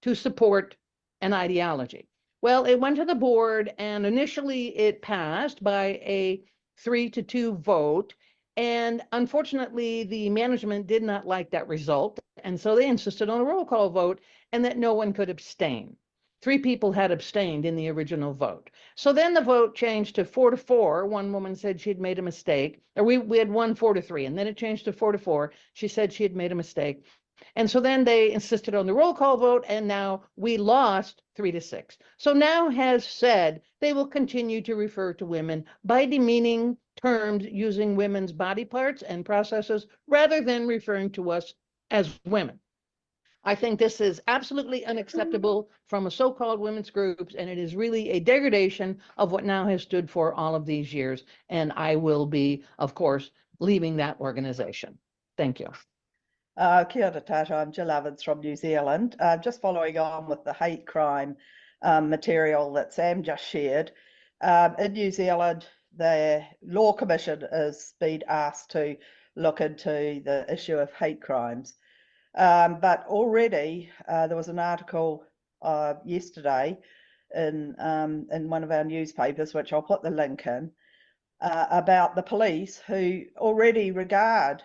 to support an ideology? Well, it went to the board, and initially it passed by a 3-2 vote. And unfortunately, the management did not like that result. And so they insisted on a roll call vote and that no one could abstain. 3 people had abstained in the original vote. So then the vote changed to 4-4. One woman said she'd made a mistake. Or we had 4-3, and then it changed to 4-4. She said she had made a mistake. And so then they insisted on the roll call vote, and now we lost 3-6. So NOW has said they will continue to refer to women by demeaning terms using women's body parts and processes rather than referring to us as women. I think this is absolutely unacceptable from a so-called women's groups, and it is really a degradation of what NOW has stood for all of these years. And I will be, of course, leaving that organization. Thank you. Kia ora tātou, I'm Jill Evans from New Zealand. Just following on with the hate crime material that Sam just shared. In New Zealand, the Law Commission has been asked to look into the issue of hate crimes. But already there was an article yesterday in one of our newspapers, which I'll put the link in, about the police who already record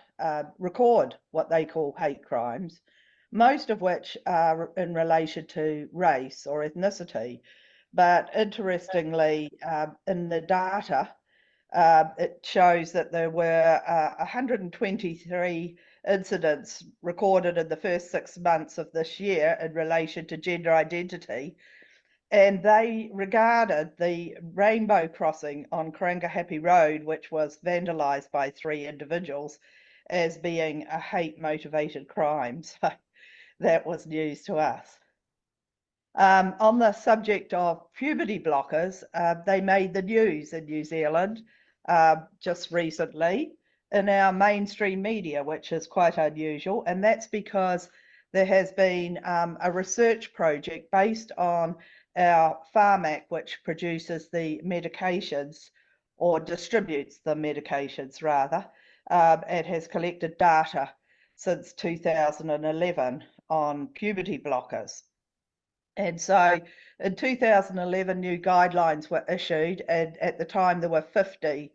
what they call hate crimes, most of which are in relation to race or ethnicity. But interestingly, in the data, it shows that there were 123 incidents recorded in the first 6 months of this year in relation to gender identity. And they regarded the rainbow crossing on Karangahape Road, which was vandalized by 3 individuals, as being a hate-motivated crime. So that was news to us. On the subject of puberty blockers, they made the news in New Zealand just recently in our mainstream media, which is quite unusual. And that's because there has been a research project based on our Pharmac, which produces the medications or distributes the medications rather, and has collected data since 2011 on puberty blockers. And so in 2011, new guidelines were issued, and at the time there were 50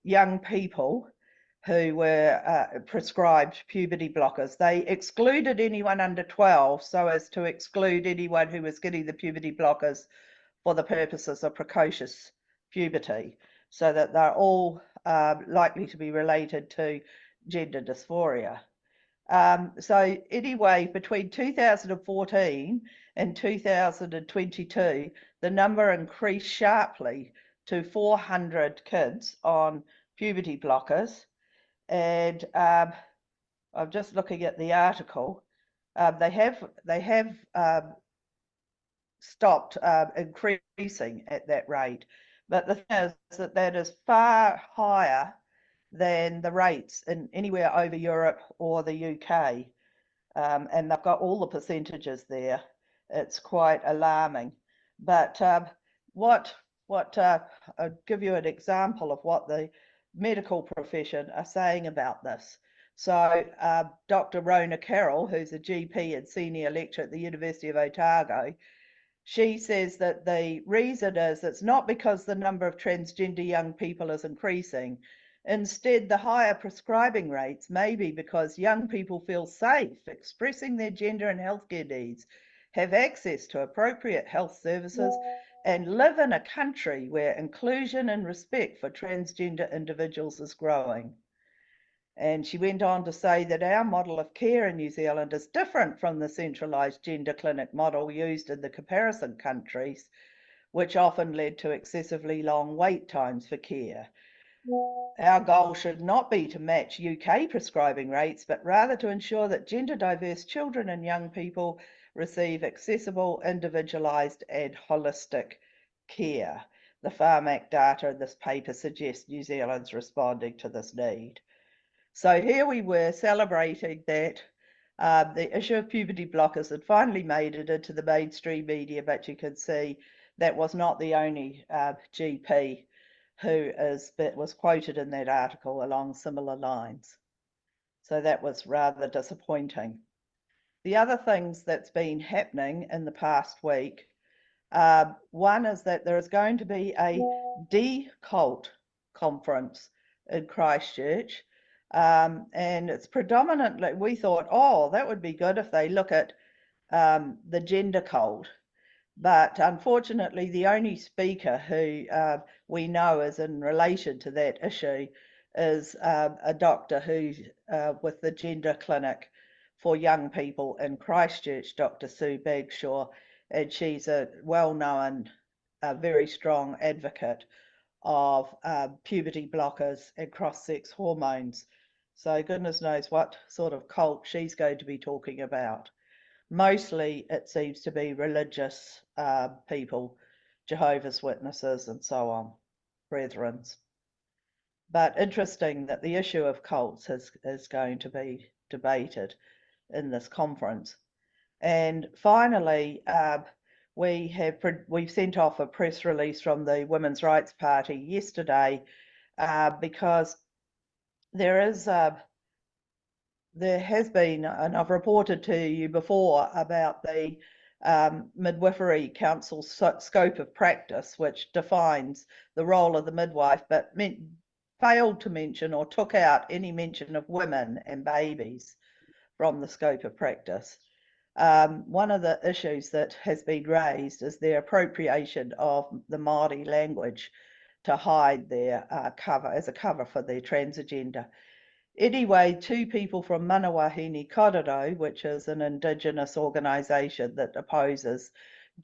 young people who were prescribed puberty blockers. They excluded anyone under 12 so as to exclude anyone who was getting the puberty blockers for the purposes of precocious puberty, so that they're all likely to be related to gender dysphoria. So anyway, between 2014 and 2022, the number increased sharply to 400 kids on puberty blockers. And I'm just looking at the article. They have stopped increasing at that rate. But the thing is that that is far higher than the rates in anywhere over Europe or the UK. And they've got all the percentages there. It's quite alarming. But I'll give you an example of what the medical profession are saying about this. So Dr. Rona Carroll, who's a GP and senior lecturer at the University of Otago, she says that the reason is it's not because the number of transgender young people is increasing. Instead, the higher prescribing rates may be because young people feel safe expressing their gender and healthcare needs, have access to appropriate health services, and live in a country where inclusion and respect for transgender individuals is growing. And she went on to say that our model of care in New Zealand is different from the centralised gender clinic model used in the comparison countries, which often led to excessively long wait times for care. Our goal should not be to match UK prescribing rates, but rather to ensure that gender diverse children and young people receive accessible, individualised and holistic care. The Pharmac data in this paper suggests New Zealand's responding to this need. So here we were celebrating that the issue of puberty blockers had finally made it into the mainstream media, but you can see that was not the only GP who was quoted in that article along similar lines. So that was rather disappointing. The other things that's been happening in the past week, one is that there is going to be a de-cult conference in Christchurch. And it's predominantly, we thought, oh, that would be good if they look at the gender cult. But unfortunately, the only speaker who we know is in relation to that issue is a doctor who's with the gender clinic for young people in Christchurch, Dr. Sue Bagshaw, and she's a well-known, very strong advocate of puberty blockers and cross-sex hormones. So goodness knows what sort of cult she's going to be talking about. Mostly it seems to be religious people, Jehovah's Witnesses and so on, brethrens. But interesting that the issue of cults is going to be debated in this conference. And finally, we've sent off a press release from the Women's Rights Party yesterday because there has been, and I've reported to you before about the Midwifery Council's scope of practice, which defines the role of the midwife, but failed to mention or took out any mention of women and babies from the scope of practice. One of the issues that has been raised is their appropriation of the Māori language to hide their cover as a cover for their transgender. Anyway, two people from Manawahini Korero, which is an Indigenous organisation that opposes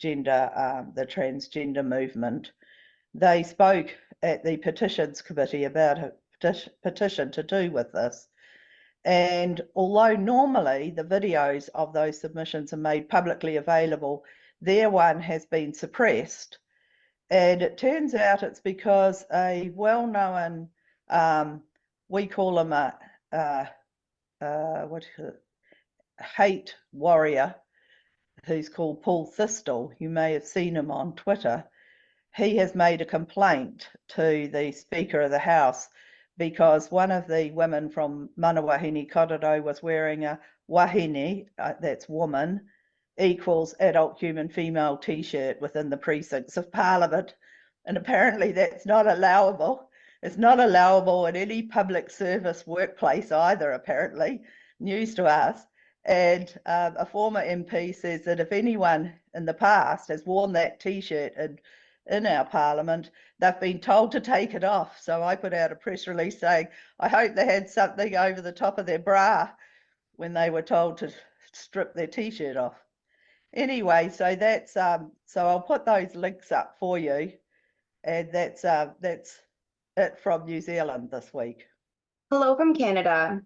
the transgender movement, they spoke at the petitions committee about a petition to do with this. And although normally the videos of those submissions are made publicly available, their one has been suppressed. And it turns out it's because a well-known, we call him a hate warrior, who's called Paul Thistle. You may have seen him on Twitter. he has made a complaint to the Speaker of the House because one of the women from Mana Wahine Korero was wearing a wahine, that's woman, equals adult human female t-shirt within the precincts of Parliament. And apparently that's not allowable. It's not allowable in any public service workplace either, apparently. News to us. And a former MP says that if anyone in the past has worn that t-shirt in our Parliament, they've been told to take it off. So I put out a press release saying, I hope they had something over the top of their bra when they were told to strip their t-shirt off. Anyway, so that's so I'll put those links up for you, and that's it from New Zealand this week. Hello from Canada.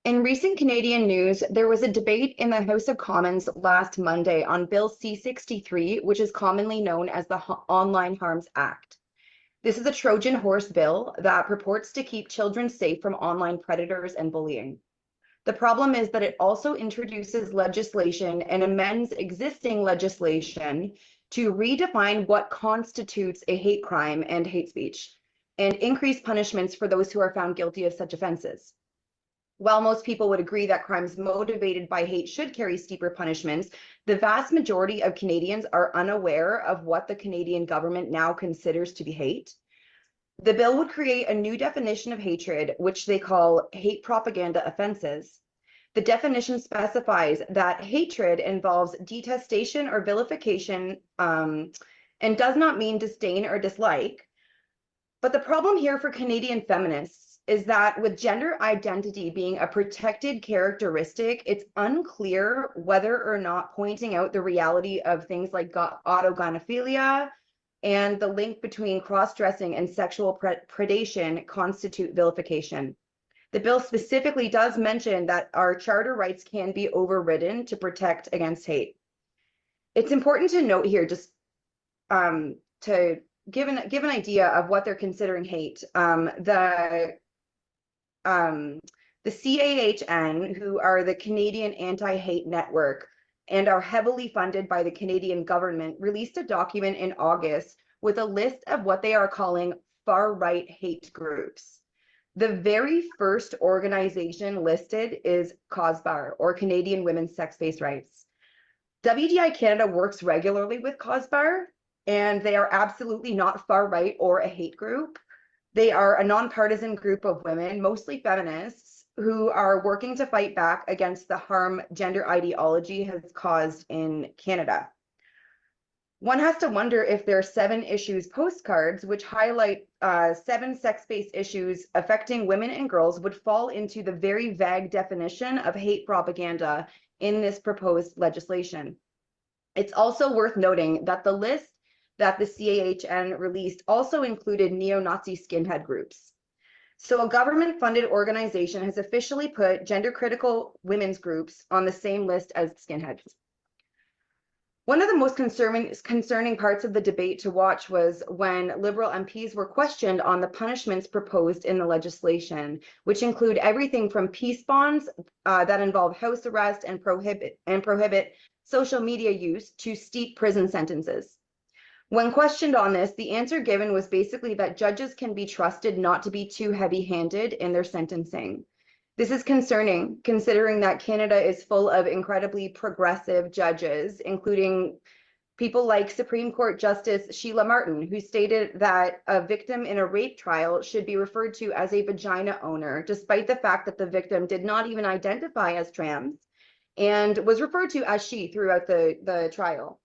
In recent Canadian news, there was a debate in the House of Commons last Monday on Bill C-63, which is commonly known as the Online Harms Act. This is a Trojan horse bill that purports to keep children safe from online predators and bullying. The problem is that it also introduces legislation and amends existing legislation to redefine what constitutes a hate crime and hate speech, and increase punishments for those who are found guilty of such offenses. While most people would agree that crimes motivated by hate should carry steeper punishments, the vast majority of Canadians are unaware of what the Canadian government now considers to be hate. The bill would create a new definition of hatred, which they call hate propaganda offenses. The definition specifies that hatred involves detestation or vilification and does not mean disdain or dislike. But the problem here for Canadian feminists is that with gender identity being a protected characteristic, it's unclear whether or not pointing out the reality of things like autogynephilia and the link between cross-dressing and sexual predation constitute vilification. The bill specifically does mention that our charter rights can be overridden to protect against hate. It's important to note here, just to give an idea of what they're considering hate. The CAHN, who are the Canadian Anti-Hate Network and are heavily funded by the Canadian government, released a document in August with a list of what they are calling far-right hate groups. The very first organization listed is CEDAW, or Canadian Women's Sex-Based Rights. WDI Canada works regularly with CEDAW, and they are absolutely not far-right or a hate group. They are a nonpartisan group of women, mostly feminists, who are working to fight back against the harm gender ideology has caused in Canada. One has to wonder if their 7 issues postcards, which highlight 7 sex-based issues affecting women and girls, would fall into the very vague definition of hate propaganda in this proposed legislation. It's also worth noting that the list that the CAHN released also included neo-Nazi skinhead groups. So a government-funded organization has officially put gender-critical women's groups on the same list as skinheads. One of the most concerning parts of the debate to watch was when Liberal MPs were questioned on the punishments proposed in the legislation, which include everything from peace bonds that involve house arrest and prohibit social media use to steep prison sentences. When questioned on this, the answer given was basically that judges can be trusted not to be too heavy-handed in their sentencing. This is concerning, considering that Canada is full of incredibly progressive judges, including people like Supreme Court Justice Sheila Martin, who stated that a victim in a rape trial should be referred to as a vagina owner, despite the fact that the victim did not even identify as trans and was referred to as she throughout the trial.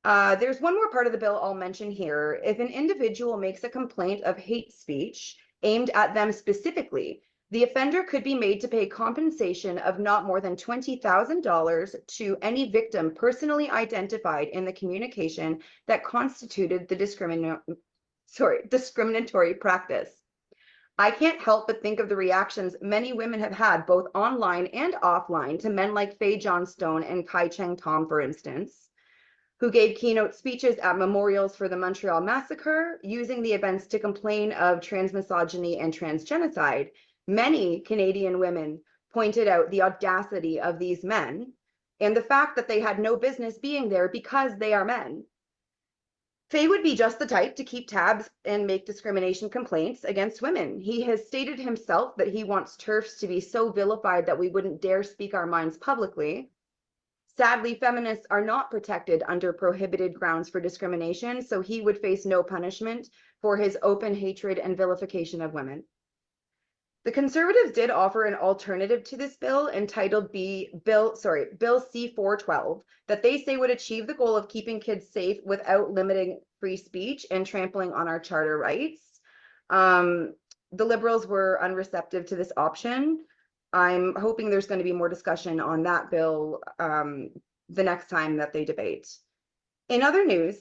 There's one more part of the bill I'll mention here. If an individual makes a complaint of hate speech aimed at them specifically, the offender could be made to pay compensation of not more than $20,000 to any victim personally identified in the communication that constituted the discriminatory practice. I can't help but think of the reactions many women have had both online and offline to men like Faye Johnstone and Kai Cheng Tom, for instance, who gave keynote speeches at memorials for the Montreal Massacre, using the events to complain of transmisogyny and transgenocide. Many Canadian women pointed out the audacity of these men and the fact that they had no business being there because they are men. Faye would be just the type to keep tabs and make discrimination complaints against women. He has stated himself that he wants TERFs to be so vilified that we wouldn't dare speak our minds publicly. Sadly, feminists are not protected under prohibited grounds for discrimination, so he would face no punishment for his open hatred and vilification of women. The Conservatives did offer an alternative to this bill entitled Bill C-412 that they say would achieve the goal of keeping kids safe without limiting free speech and trampling on our charter rights. The Liberals were unreceptive to this option. I'm hoping there's going to be more discussion on that bill the next time that they debate. In other news,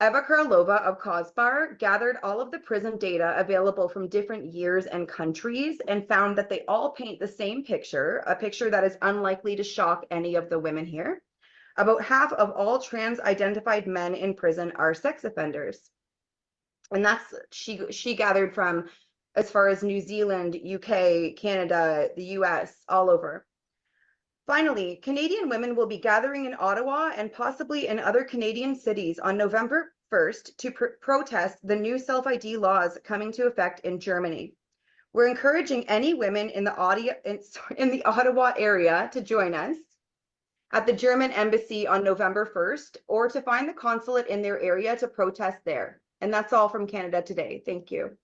Eva Karlova of COSBAR gathered all of the prison data available from different years and countries and found that they all paint the same picture, a picture that is unlikely to shock any of the women here. About half of all trans-identified men in prison are sex offenders. And that's, she gathered from as far as New Zealand, UK, Canada, the US, all over. Finally, Canadian women will be gathering in Ottawa and possibly in other Canadian cities on November 1st to protest the new self-ID laws coming to effect in Germany. We're encouraging any women in the Ottawa area to join us at the German embassy on November 1st, or to find the consulate in their area to protest there. And that's all from Canada today. Thank you.